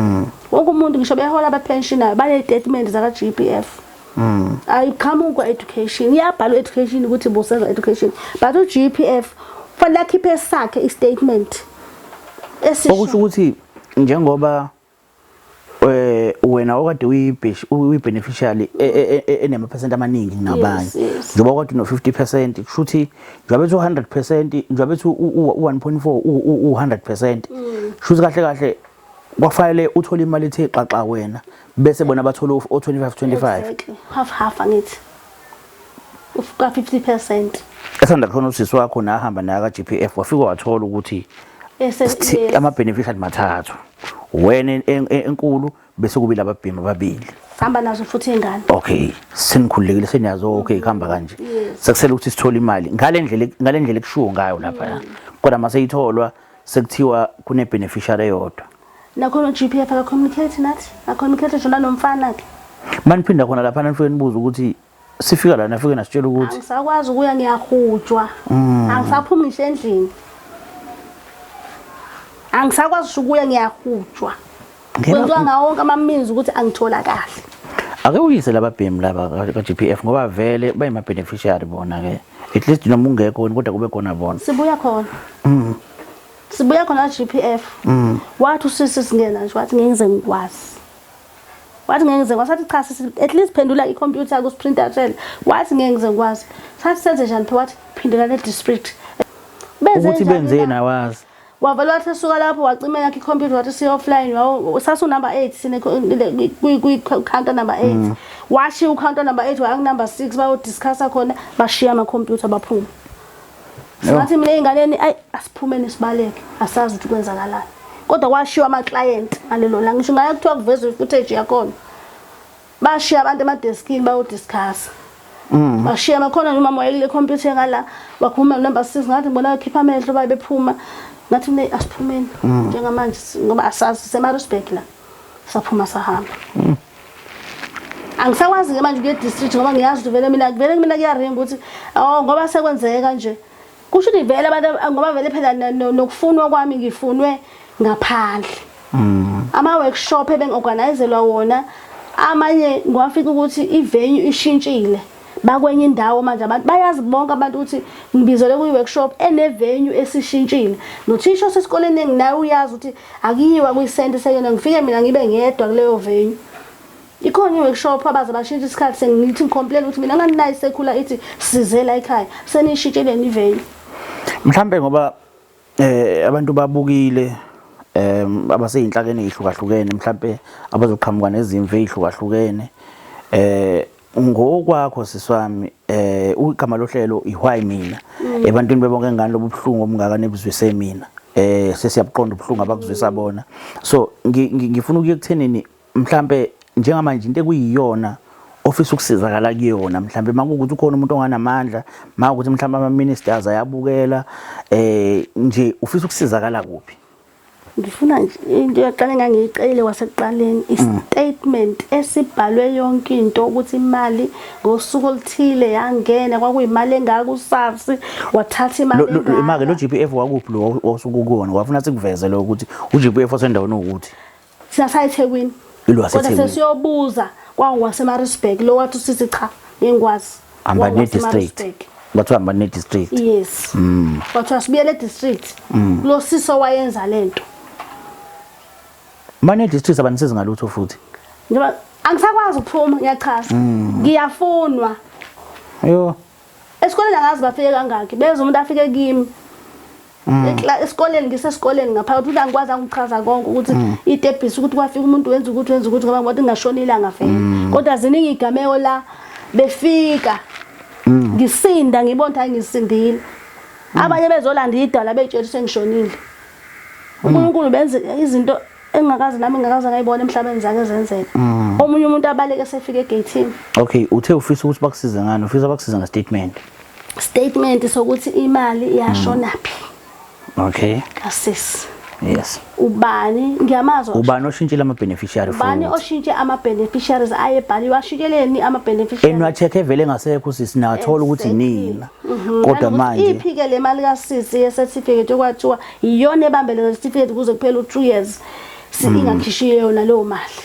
wonke umuntu ngisho behola abapensioner bane statement zaka GPF ayiqhamuka education iyabhalwa education ukuthi busenza education but uGPF fanele akhiphe sakhe istatement okusho ukuthi njengoba wena okade uyi-beneficiary enema-percent amaningi nabanye njengoba kade no-50% kusho ukuthi njengoba bethi u-100% njengoba bethi u-1.4 u-100% kusho ukuthi kahle kahle kwafanele uthole imali ethe xaxa wena bese bona bathola o-25 half angithi ufika 50% esanda khona usisi wakho nahamba naye ka-GPF wafika wathola ukuthi ama-beneficiary mathathu wena enkulu bese kubi lababhemi ababili hamba nazo futhi ingane okay senikhululekile seniyazo okay khamba kanje sekusela ukuthi sithola imali ngale ndlela ekushiwo ngayo lapha kodwa mase itholwa sekuthiwa kune beneficiary eyodwa nakhona uGPF aka communicate nathi communicate jona nomfana ke maniphinda khona lapha nifike nibuza ukuthi sifika la nafike nasitshela ukuthi angisakwazi ukuya ngiyahujwa angisaphumi ngisho endlini angisakwazi ukuya ngiyahujwa kwenziwa ngawo wonke amaminzi ukuthi angithola kahle ake uyise lababhemi laba ka-GPF ngoba vele bayima beneficiary bona ke at least noma ungekho kodwa kube khona bona sibuya khona sibuya khona GPF wathi usisi singena nje wathi ngeke ngize ngikwazi wathi ngeke ngize wathi cha at least phendula icomputer ku printer shell wathi ngeke ngize ngikwazi sathi senze njani phela wathi phindela le district ukuthi benze nawazi wavela wathi esuka lapho wacima yakhe icomputer wathi si offline wawo sasu number 8 sine ku counter number 8 washi u counter number 8 wayo number 6 bayo discussa khona bashiya ama computer baphuma Sathi mina einganeni ayi asiphumeni sibaleke asazi ukuthi kwenzakalani kodwa kwashiwa ama client ngalelo la ngisho ngaya kuthiwa kuvezwe footage yakona bashiya abantu emadeskini bayo discuss bashiya makhona noma wayekule computer ngala wakhuluma number 6 ngathi ngibona bakhipha amehlo baye bephuma ngathi mina asiphumeni njengamanje ngoba asazi seMaritzburg la saphuma sahamba angisakwazi ke manje kuye district ngoba ngiyazi vele mina kuyaringa ukuthi ngoba sekwenzeka nje kusho ukuthi vele abantu ngoba vele phela nokufunwa kwami ngifunwe ngaphandle ama workshop ebengiorganizelwa wona amanye ngwafika ukuthi ivenue ishintshile bakwenye indawo manje abantu bayazi bonke abantu ukuthi ngibizele kuyi workshop enevenue esishintshile nothisha sesikoleni enginayo uyazi ukuthi akiyiwa kuyisente sekena ngifike mina ngibe ngedwa kuleyo venue ikhona workshop abaza bashintsha isikhathi sengithi ngicomplain ukuthi mina nganinayi sekhula ithi sizela ekhaya senishitsheleni ivenue mhlambe ngoba abantu babukile abaseyinhlakeni ezihlukahlukene mhlambe abazoqhamuka nezimvu ezihlukahlukene ngokwakho siswami igama lohlelo iwhy mina ebantwini bebonke ngani lobuhlungu omngaka nebuzwise mina sesiyabuqonda ubuhlungu abakuzwisa bona so ngifuna ukuye kuthenini mhlambe njengamanje into ekuyiyona ofisa ukusizakala kuyona mhlambe makuthi ukhona umuntu onganamandla makuthi mhlambe ama ministers ayabukela nje ufisa ukusizakala kuphi ngifuna nje into yaqala engangiyicele wasekuqaleni istatement esibhalwe yonke into ukuthi imali ngosuku oluthile yangena kwakuyimali engaka uSARS wathatha imali engaka imali lo GPF wakuphi lo osukukhona wafuna sikuveze lo ukuthi uGPF osendaweni ukuthi siyasayiThekwini kodwa sesiyobuza kwaNgwaseMaritzburg lo wathi usithi cha ngengwazi Ambane district bathiwa Ambane district yes bathiwa sibiyele district lo siso wayenza lento Ambane district abanisiza ngalutho futhi njengoba angisakwazi ukuphuma ngiyachaza ngiyafunwa yo esikoleni angazi bafike kangaki beza umuntu afike kimi esikoleni ngisesikoleni ngaphakathi uthi angikwazi ukuchaza konke ukuthi idebhisi ukuthi kwafika umuntu wenza ukuthi ngoba ngoba ngashonile ngafela kodwa ziningi igameko la befika ngisinda ngibona hayi ngisindile abanye bezolanda idala betshela sengishonile uNkulunkulu benze izinto engakazi nami ngakaza ngayibona emhlabeni zake zenzeka omunye umuntu abaleke sefika egate okay uthe ufisa ukuthi bakusize ngani ufisa bakusize statement sokuthi imali iyashonaphi okay kasisi yes ubani ngiyamazwa ubani oshintshile ama beneficiary futhi ubani oshintshe ama beneficiaries ayebhali washikeleni ama beneficiaries enwa-check evele ngasekho sisinathola ukuthi nina kodwa manje iphike le mali kasisi ye certificate okwathiwa iyona ebambele certificate kuze kuphela u2 years singakhishiye yona leyo mali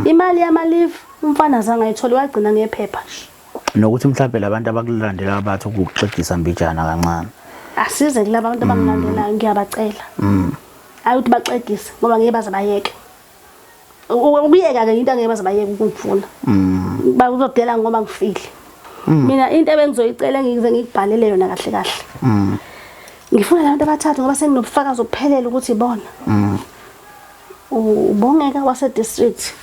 imali yama leave umfana zange ayithole wagcina ngephepha nje. Nokuthi mhlawumbe labantu abakulandela abathi ukuxegisa mbijana kancane. Asize kulabo bantu abangilandelayo ngiyabacela. Hayi ukuthi baxegise ngoba ngeke baze bayeke. Ukuyeka ke into angeke baze bayeke ukufuna. Bazodela ngoba ngifile. Mina into ebengizoyicela ngize ngikubhalele yona kahle kahle. Ngifuna labantu abathathu ngoba senginobufakazi obuphelele ukuthi ibona. Ubongeka wase district.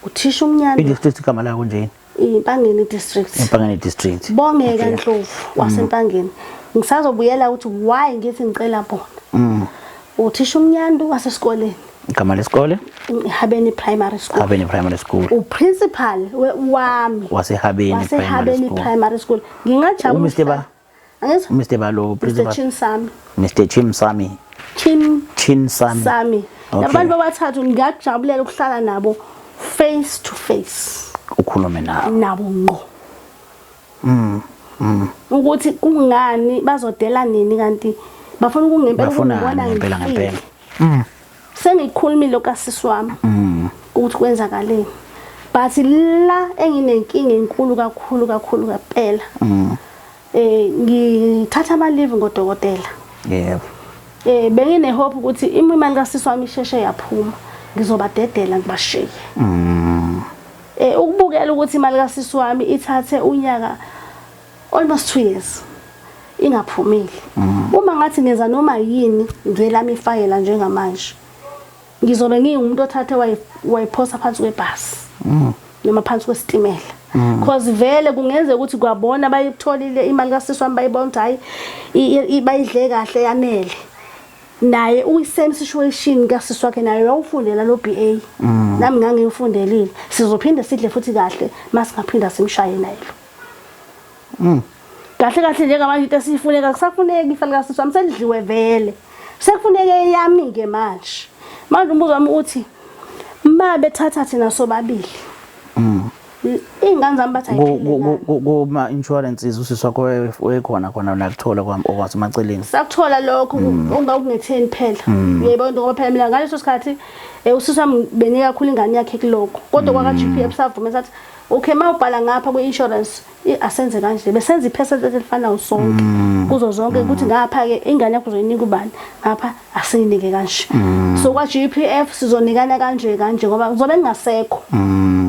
Uthisha umnyana. I-district igama la kunjeni? Impangeni district. Impangeni district. Bongeka Ndlovu wasempangeni. Ngisazobuyela ukuthi why ngithi ngicela bona. Uthisha umnyandu wasesikoleni. Igama lesikole? Habeni Primary School. Habeni Primary School. Uprincipal wami Habeni Primary School. Ngingajabula. Angithi Mr. Balo principal. Mr. Chimsami. Chinsami. Labantu abathathu ngiyajabulela ukuhlala nabo face to face. Ukhulume nabo ngqo. Ukuthi kungani bazodela nini kanti bafuna ukungempela ngempela. Sengikhulumile lokasisi wami ukuthi kwenzakaleni. But la enginenkinga enkulu kakhulu kaphela. Ngithatha ama leave ngodokotela. Yebo. Bengine hope ukuthi imali kasisi wami isheshe yaphuma ngizobadedela ngibasheke. Ukubukela ukuthi imali kasisi wami ithathe unyaka almost 2 years ingaphumile. Uma ngathi ngenza noma yini ngilami ifayela njengamanje. Ngizobe ngingumuntu othathe wayiphosa phansi kwebhasi. Noma phansi kwesitimela. Because vele kungeze ukuthi kwabona bayitholile imali kasisi wami bayibona ukuthi hayi bayidle kahle yanele. Naye uyisame situation kasisi wakhe naye uyawufundela lo BA. Nami ngangiyifundelile. Sizophinda sidle futhi kahle masingaphinda simshaye nayilo. Kahle njengamanje into esifuneka kusafuneka ifali kasisi wami selidliwe vele. Sekufuneke yami ke manje. Manje umbuzo wami uthi ma bethatha thina sobabili. Ingane zami bathi kuma insurances usiswa wekhona nakuthola kwami okwazi maceleni. Sakuthola lokho ungakungetheni phela. Uyayibona ngoba phela mina ngaleso sikhathi usiswa benika kakhulu ingane yakhe kuloko. Kodwa kwaka GPF savuma sathi okay mawubhala ngapha kwi-insurance asenze kanje besenza i-percentage elifanayo sonke kuzo zonke ukuthi ngapha ke ingane yakho uzoyinika ubani ngapha asiyinike kanje. So kwa GPF sizonikana kanje ngoba uzobe ningasekho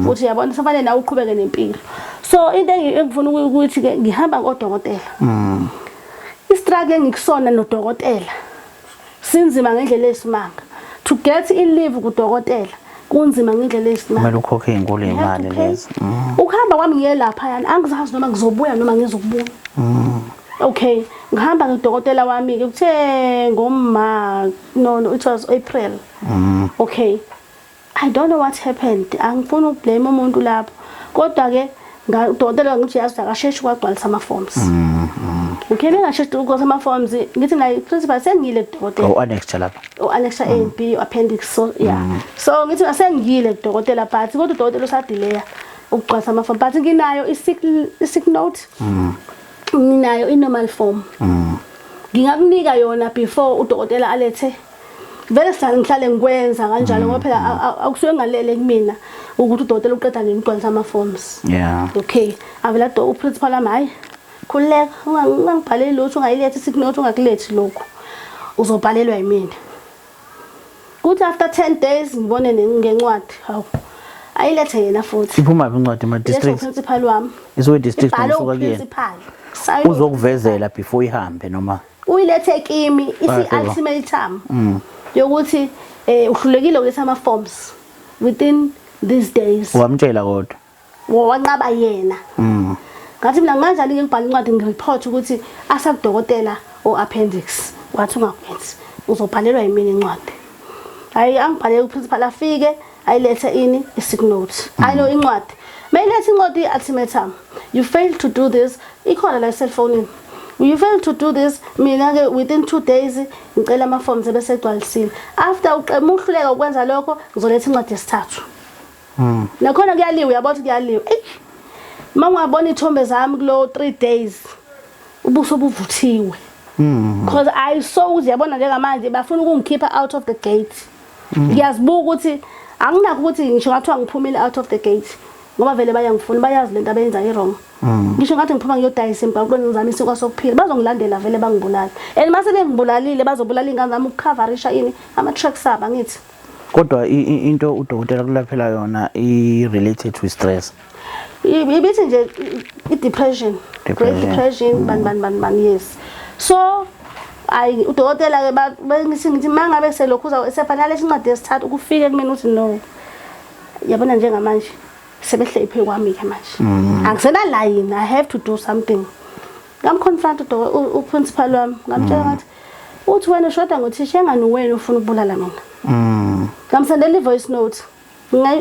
futhi yabona sifanele nawe uqhubeke nempilo. So into engifuna ukuthi ke ngihamba ngodokotela. Istruggle engikusona nodokotela sinzima ngendlela esimanga to get in leave kudokotela. Kunzima ngendlela esimanga. Kumele ukhokhe inkulu imali lezi. Ukuhamba kwami ngiye lapha yana angizazi noma ngizobuya noma ngizokubuya. Okay, ngihamba ngidokotela wami ke kuthe ngomma no it was April. Okay. I don't know what happened. Angifuni ukublame umuntu lapho. Kodwa ke udokotela ngithi yazi akasheshe kwagcwalisa ama forms. Okay, bengasheshe ukugcwalisa ama forms ngithi nayi principal sengile kudokotela. Annex lapha. Annex A and B appendix so yeah. So ngithi asengile kudokotela but kodwa udokotela usadilea ukugcwalisa ama forms but nginayo i-sick note. Nginayo i-normal form. Ngingakunika yona before udokotela alethe. Vele ngihlale ngikwenza kanjalo ngoba phela akusuke ngalele kumina ukuthi udokotela uqeda nini ukugcwalisa ama forms. Yeah. Okay. Avela uprincipal ami hayi khuleka ungangibhaleli lutho ungayilethi sick note ungakulethi lokho. Uzobhalelwa yimina. Kuthi after 10 days ngibone ngencwadi. Hawu. Ayilethe yena futhi. Iphuma incwadi ma district. Principal wami. Iso district usuka kuyena. Principal. Uzokuvezela before ihambe noma uyilethe kimi isi-ultimatum yokuthi uhlulekile ukuletha ama forms within these days. Wamtshela kodwa. Wanqaba yena. Ngathi mina nganjani ngibhala incwadi ngireport ukuthi asakudokotela o-appendix. Wathi ungakwenzi uzobhalelwa yimini incwadi. Hayi angibhalele uprincipal afike ayilethe ini i-sick note. I know incwadi. Mayilethe incwadi i-ultimatum. You failed to do this. Ikhona la cell phone. You failed to do this. Mina ke within 2 days ngicela ama forms ebese egcwalisile. After uhluleka ukwenza lokho ngizoletha incwadi yesithathu. Nakhona kuyaliwa uyabona kuyaliwa. Mangabona ithombe zami kulo 3 days ubuso buvuthiwe. Because I saw ukuthi yabona njengamanje bafuna ukungikhipha out of the gate. Ngiyazibuka ukuthi anginakho ukuthi ngisho ngathiwa ngiphumile out of the gate. ngoba vele bayangifuna bayazi lento abayenza i-wrong. Ngisho ngathi ngiphuma ngiyodayisa emgwaqweni ngizama isikwa sokuphila bazongilandela vele bangibulala. And mase bengibulalile bazobulala ingane zami ukukhaverisha ini ama-tracks abo angithi. Kodwa into udokotela kulaphela yona i-related to stress. Ibithi nje i-depression. Great depression ban yes. So udokotela ke bengithi mangabe selokhu sefanele isincwadi esithathu ukufike kumina uthi no. Yabona njengamanje sebehleyiphe kwami ke manje. Angisena line, I have to do something. Ngamconfront uprincipal wami ngamtshela ngathi uthi wena shoda ngothisha engani wena ufuna ukubulala mina. Ngamsendela i-voice note.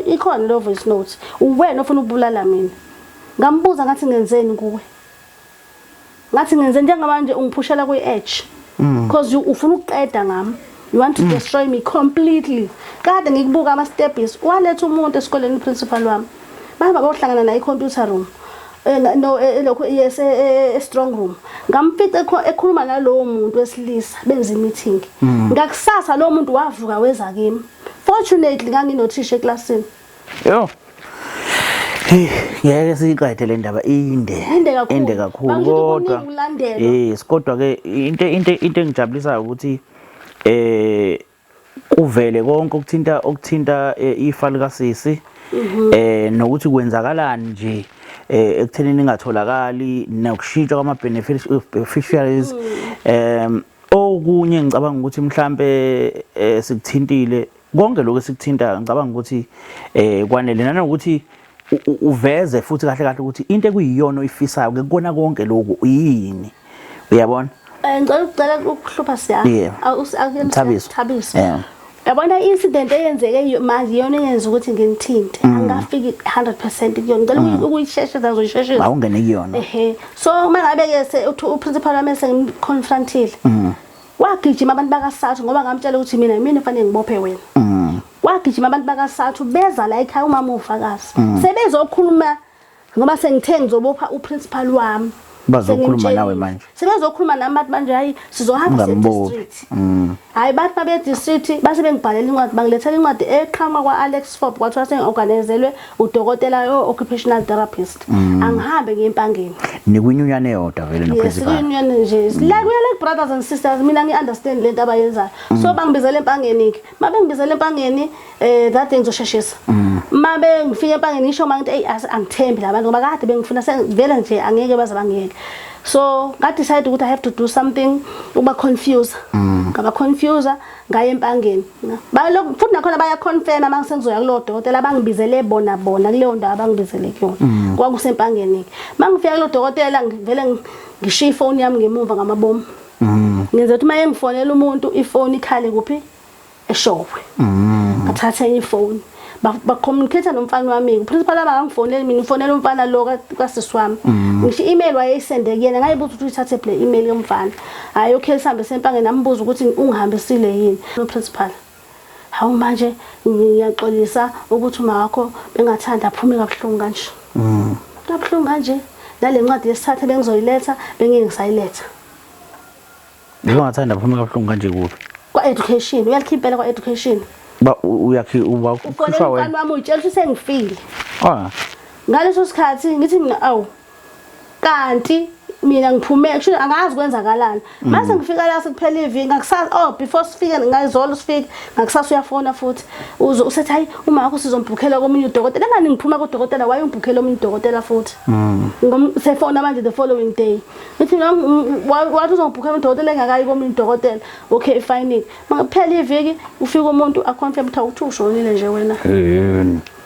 Ikhona lo voice note. Uwena ufuna ukubulala mina. Ngambuza ngathi ngenzeni kuwe. Ngathi ngenze njengamanje ungiphushela kwi-edge. Because you ufuna ukuqeda ngami. You want to destroy me completely. Kade ngikubuka ama steps waletha umuntu esikoleni principal wami. Bahamba bayohlangana naye computer room. No lokho yes strong room. Ngamfica ekhuluma nalowo muntu wesilisa benza meeting. Ngakusasa lo muntu wavuka weza kimi. Fortunately nganginothisha eclassini. Yo. Ngeke siyiqede le ndaba inde kakhulu kodwa kodwa ke into engijabulisayo ukuthi kuvele konke okuthinta ifa likasisi nokuthi kwenzakalani nje ekuthenini ingatholakali nokushintshwa kwama beneficiaries okunye ngicabanga ukuthi mhlambe sikuthintile konke lokho sikuthinta ngicabanga ukuthi kwanele nanokuthi uveze futhi kahle ukuthi into ekuyiyona oyifisayo ke kona konke lokho yini uyabona ngicela ukuhlupha siya Thabiso yabona incident eyenzeke manje yona eyenza ukuthi nginithinte angafiki 100% kuyona ngicela ukuyishesheza ngizoyishesheza awungene kuyona so mangabe ke uprincipal wami sengiconfrontile wagijima abantu bakaSouth ngoba ngamtshela ukuthi mina kufanele ngibophe wena wagijima abantu bakaSouth beza la ekhaya umama ufakazi sebezokhuluma ngoba sengithe ngizobopha uprincipal wami bazokhuluma nawe manje sebezokhuluma nami bathi manje hayi sizohamba district hayi bathi babe district base bengibhalela incwadi bangilethela incwadi eqhamuka kwaAlex Forbes kwathiwa sengiorganizelwe udokotela occupational therapist angihambe ngempangeni nikwinyunyane eyodwa vele no principal yes inyunyane nje like brothers and sisters mina ngiunderstand lento abayenzayo so bangibizela empangeni ke mabengibizela empangeni that thing ngizosheshisa mabe ngifike empangeni ngisho manje hey angithembi labantu ngoba kade bengifuna vele nje angeke baze bangiyeke so I decided ukuthi I have to do something uba confuse ngaba confuser ngaye empangeni bayiloko futhi nakhona baya confirm manje sengizoya kulo dokotela abangibizele bona kuleyo ndawo abangibizele kuyona kwakusempangeni mangifika kulo dokotela ngivele ngishiya ifoni yami ngemuva ngamabomu ngenza ukuthi maye ngifonela umuntu ifoni ikhale kuphi eshopwe ngathatha ifoni ba communicate nomfana wami uprincipal abangifonela mina ufonela umfana lo kasisi wami ngisho email wayesende kuyena ngayibuza ukuthi uthathe play email yomfana hayi okay sihambe sempangeni nambuza ukuthi ungihambisile yini uprincipal hawu manje ngiyaxolisa ukuthi uma wakho bengathanda aphume kabuhlungu kanje kabuhlungu kanje nale ncwadi yesithathe bengizoyiletha bengeke ngisayiletha bengathanda aphume kabuhlungu kanje kuphi kwa education uyakhiphela kwa education ba uyakhishwa wena umfana wami utshela ukuthi sengifile ngaleso sikhathi ngithi mina awu kanti mina ngiphume kusho angazi kwenzakalani mase ngifika la sekuphela iviki ngakusasa before sifike ngayizolo sifike ngakusasa uyafona futhi usethi hayi uma wakho sizombhukhela komunye udokotela ngani ngiphuma kodokotela waye ungibhukhela omunye udokotela futhi ngomsefona manje the following day ngithi wathi uzongibhukhela udokotela engakayi komunye udokotela okay fine mangaphela iviki ufika umuntu aconfirm ukuthi ushonile nje wena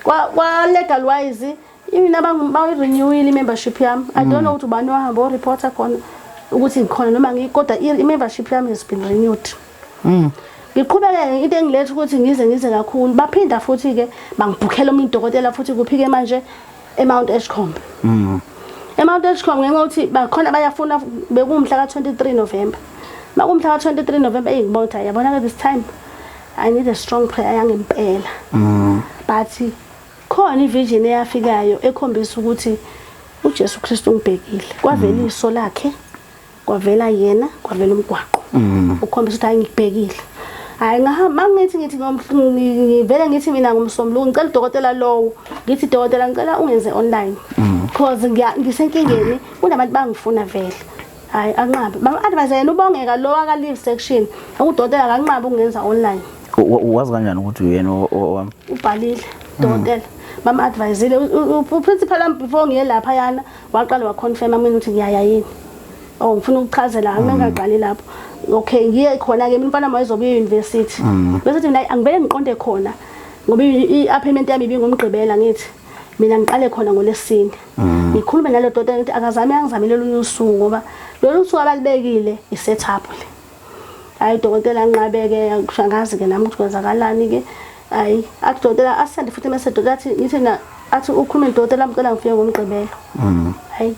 kwa legal wise mina bayi-renewile i-membership yami I don't know ukuthi ubani wahamba o-reporter khona ukuthi ngikhona noma kodwa i-membership yami has been renewed ngiqhubeke into engiletha ukuthi ngize kakhulu baphinda futhi-ke bangibhukhela omunye udokotela futhi kuphi-ke manje eMount Edgecombe eMount Edgecombe ngenxa yokuthi bakhona bayafuna bekumhla ka-23 November makumhla ka-23 November ngibona ukuthi yabona-ke this time I need a strong prayer yangempela but khona ivision eyafikayo ekhombisa ukuthi uJesu Kristu ungibhekile kwavela iso lakhe kwavela yena kwavela umgwaqo ukhombisa ukuthi hayi ngibhekile hayi ngahamba ngithi ngivele ngithi mina ngumsombuluko ngicela udokotela lowo ngithi dokotela ngicela ungenze online because ngisenkingeni kunabantu bangifuna vele hayi anqabe bam advise yena ubongeka lo aka leave section udokotela akanqabe ukungenza online. Wazi kanjani ukuthi uyena owami ubhalile dokotela mama advisele uprincipal am before ngiye lapha yana waqala waconfirm mina ukuthi ngiyaya yini ngifuna ukuchazela ngingaqali lapho okay ngiye khona ke umfana wami ezobuya e-university bese mina angivele ngiqonde khona ngoba i-appointment yami ibingumgqibela ngithi mina ngiqale khona ngolesine ngikhulume nalo dokotela ukuthi akazame angizamile lolu usuku ngoba lolu suku abalibekile i-setup le hayi dokotela nqabeke angazi ke nami ukuthi kwenzakalani ke hayi athi dokotela asende futhi message dokotela athi ngithi na athi ukhuluma nedokotela ngicela ngifike ngomgqibelo hayi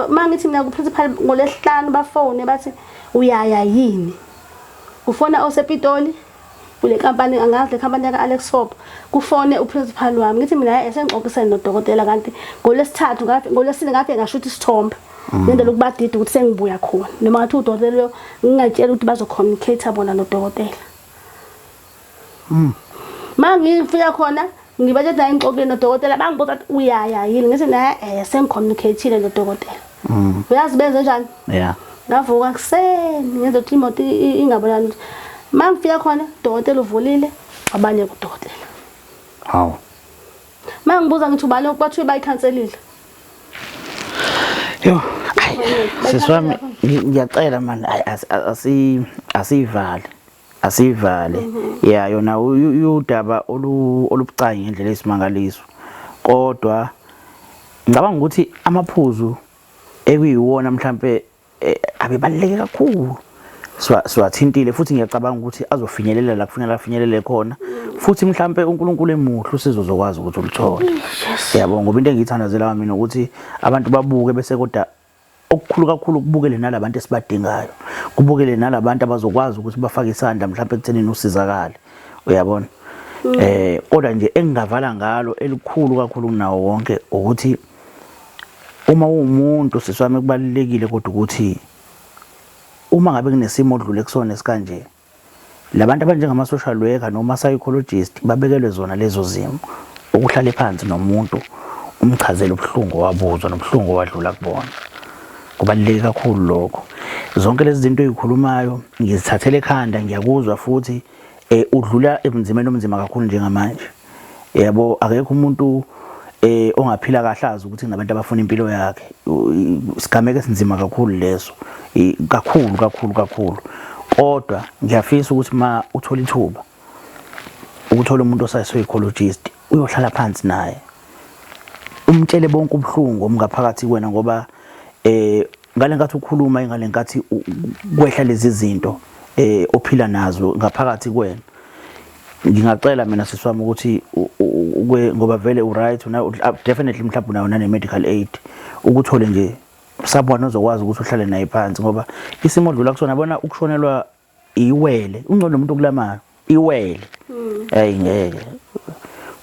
mangithi mina ku principal ngolesihlanu bafone bathi uyaya yini ufona osepitoli kule company angazi le company ka Alex Hope kufone uprincipal wami ngithi mina esengixoxisene nodokotela kanti ngolesithathu ngolesine ngafike ngashuthi isithombe ngendlela ukubadida ukuthi sengibuya khona noma ngathi udokotela lo ngingatshela ukuthi bazocommunicate bona nodokotela mangifika khona ngibathi la ngixoxile nodokotela bangibuza uyaya yini ngithi na sengicommunicateile nodokotela uyazi benze njani ngavuka kuseni ngenza ukuthi imoto ingabonani mangifika khona dokotela uvulile abanye kudokotela hawu mangibuza ngithi ubani bathiwe bayikhanselile yo siswami ngiyacela manje asivale yeah yona udaba olubucayi ngendlela esimangaliso kodwa ngicabanga ukuthi amaphuzu ekuyiwona mhlambe abebaleke kakhulu siwathintile futhi ngiyacabanga ukuthi azofinyelela la kufanele afinyelele khona futhi mhlambe uNkulunkulu emuhle usizo zokwazi ukuthi ulithole yabona ngoba into engiyithandazela mina ukuthi abantu babuke bese kodwa okukhulu kakhulu kubukele nalabantu esibadingayo kubukele nalabantu abazokwazi ukuthi bafake isandla mhlawumbe ekuthenini usizakale uyabona kodwa nje engingavala ngalo elikhulu kakhulu kunawo wonke ukuthi uma umuntu siswami kubalekile kodwa ukuthi uma ngabe kunesimo odlule kusona esikanje labantu abanjengama social worker noma psychologist babekelwe zona lezo zimo ukuhlala phansi nomuntu umchazela ubuhlungu wabuzwa nobuhlungu wadlula kubona kubaluleke kakhulu lokho zonke lezi zinto ezikhulumayo ngizithathele ekhanda ngiyakuzwa futhi udlula emzimeni omzima kakhulu njengamanje yabo akekho umuntu ongaphila kahlazi ukuthi nabantu abafuna impilo yakhe sigameke sinzima kakhulu leso kakhulu kodwa ngiyafisa ukuthi ma uthola ithuba ukuthola umuntu osayipsychologist uyohlala phansi naye umtshele bonke ubuhlungu omngaphakathi kwena ngoba ngale nkathi ukhuluma ingale nkathi kwehla lezi zinto ophila nazo ngaphakathi kwena ngingacela mina siswami ukuthi ngoba vele uright definitely mhlawumbe unayo nane medical aid ukuthole nje someone ozokwazi ukuthi uhlale naye phansi ngoba isimo odlula kusona bona ukushonelwa iwele ungcono umuntu okulamayo iwele hayi ngeke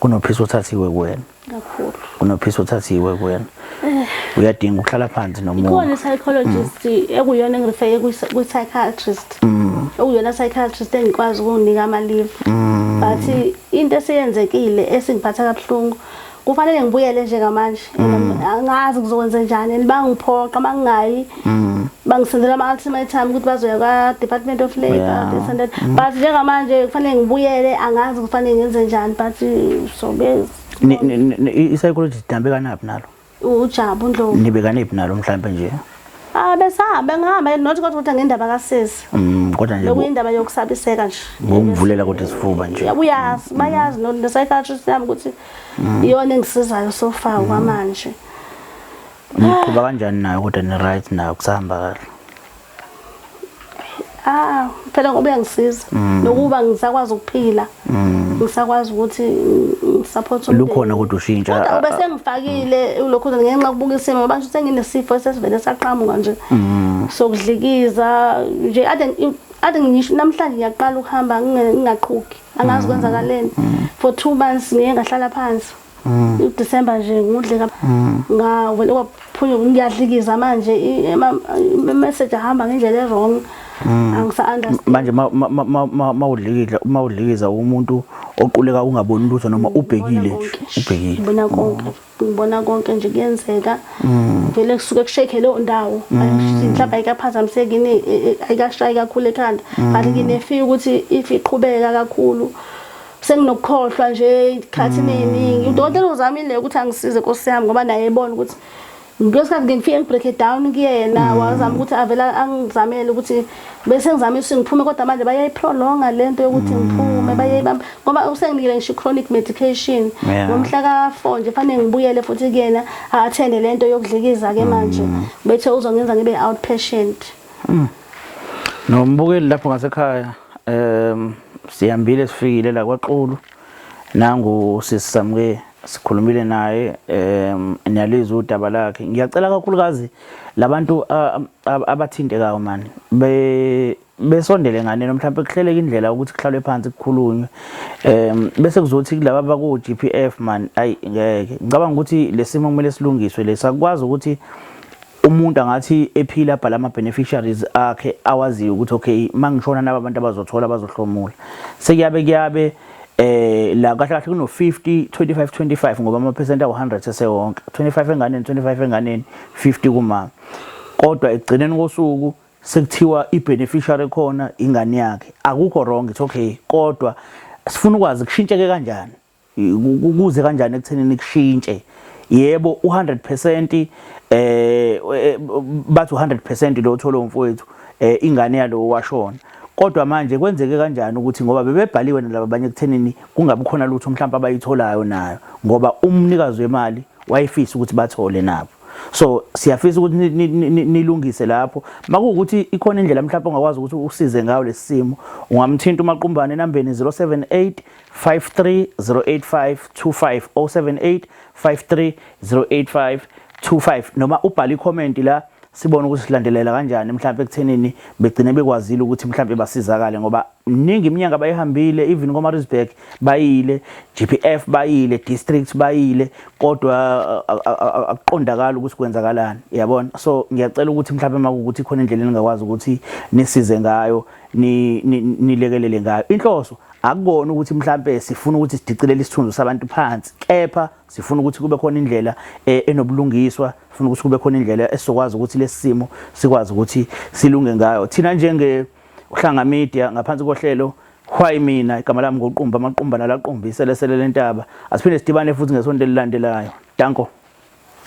kunophisa uthathiwe kuwena kakhulu kunophisa uthathiwe kuwena uyadinga ukuhlala phansi nomuntu ikhona psychologist ekuyona ngirefeye ku psychiatrist okuyona psychiatrist engikwazi ukunika ama leave but into esiyenzekile esingiphatha kabuhlungu kufanele ngibuyele njengamanje angazi kuzokwenza njani bangiphoqa mangingayi bangisendela ama ultimatum ukuthi bazoya kwa Department of Labor but njengamanje kufanele ngibuyele angazi kufanele ngenze njani but so bese i-psychologist dambe kanaphi nalo uJabu Ndlovu nibeka nephi nalo mhlambe nje besahamba ngihamba not kodwa ngendaba kaSisi kodwa nje lokuyindaba yokusabiseka nje ngomvulela kodwa isifuba nje uyazi bayazi no psychiatrist yami ukuthi iyona engisizayo so far kwamanje niqhuba kanjani nayo kodwa ni right nayo kusahamba kahle phela ngoba uyangisiza nokuba ngisakwazi ukuphila ngisakwazi ukuthi ngisupport umndeni lukhona kodwa ushintsha kodwa bese ngifakile lokho ngenxa yokubuka isimo manje senginesifo esesivele saqhamuka nje sokudlikiza nje ade ngisho namhlanje ngiyaqala ukuhamba ngingaqhuki angazi kwenzakaleni for 2 months ngiye ngahlala phansi uDecember nje ngudle ngavele kwaphunyuka ngiyadlikiza manje message ahamba ngendlela wrong angisa-understand manje mawudlikiza umuntu oquleka ungaboni lutho noma ubhekile nje ngibona konke nje kuyenzeka vele kusuke kushake leyo ndawo mhlawumbe ayikaphazamiseki ayikashayi kakhulu ekhanda kanti nginefika ukuthi if iqhubeka kakhulu senginokukhohlwa nje ikhathini eziningi udokotela uzamile ukuthi angisize Nkosi yami ngoba naye ebona ukuthi ngesikhathi ngifike ngibreak it down kuyena wazama ukuthi avela angizamele ukuthi bese ngizama ukuthi ngiphume kodwa manje bayayiprolonga lento yokuthi ngiphume bayayibamba ngoba usenginikele ngisho chronic medication ngomhla ka4 nje fanele ngibuyele futhi kuyena attend lento yokudlikiza ke manje bethe uzongenza ngibe outpatient nombukeli lapho ngasekhaya siyambile sifikile la kwaXulu nangu sisisamke sikhulumile naye niyalizwa udaba lakhe ngiyacela kakhulukazi labantu abathintekayo manje besondele ngane mhlawumbe kuhleleke indlela ukuthi kuhlalwe phansi kukhulunywe bese kuzothi kulabo abaku GPF man ayi ngeke ngicabanga ukuthi lesimo kumele silungiswe lesakwazi ukuthi umuntu angathi ephila bhala ama beneficiaries akhe awaziyo ukuthi okay mangishona naba abantu abazothola bazohlomula sekuyabe la kahle kahle kuno 50 25 25 ngoba ama percent awu100 sesewonke 25 enganeni 25 enganeni 50 kumama kodwa ekugcineni kosuku sekuthiwa ibeneficiary khona ingane yakhe akukho wrong it's okay kodwa sifuna ukwazi kushintsheke kanjani ukuze kanjani ekuthenini kushintshe yebo u100% bathi u100% lo thola umfowethu ingane yalo washona kodwa manje kwenzeke kanjani ukuthi ngoba bebebhaliwe nalabo abanye ekuthenini kungabe khona lutho mhlawumbe abayitholayo nayo ngoba umnikazi wemali wayefisa ukuthi bathole nabo so siyafisa ukuthi nilungise lapho makuwukuthi ikhona indlela mhlawumbe ongakwazi ukuthi usize ngayo lesimo ungamthinta uMaqumbane enambeni 078 530855 078 530855 noma ubhale icomment la sibone ukuthi silandelela kanjani mhlawumbe ekuthenini begcine bekwazile ukuthi mhlawumbe basizakale ngoba ningi iminyaka bayihambile even koMaritzburg bayile GPF bayile district bayile kodwa akuqondakala ukuthi kwenzakalani yabona so ngiyacela ukuthi mhlawumbe makuthi khona indlela engakwazi ukuthi nisize ngayo nilekelele ngayo inhloso akubona ukuthi mhlawumbe sifuna ukuthi sidicilele isithunzi sabantu phansi kepha sifuna ukuthi kube khona indlela enobulungiswa sifuna ukuthi kube khona indlela esizokwazi ukuthi lesimo sikwazi ukuthi silunge ngayo thina njenge uhlanga media ngaphansi kohlelo why mina igama lami ngoqumba amaqumba nalaqumba iselesele lentaba asiphinde sidibane futhi ngesonto elilandelayo danko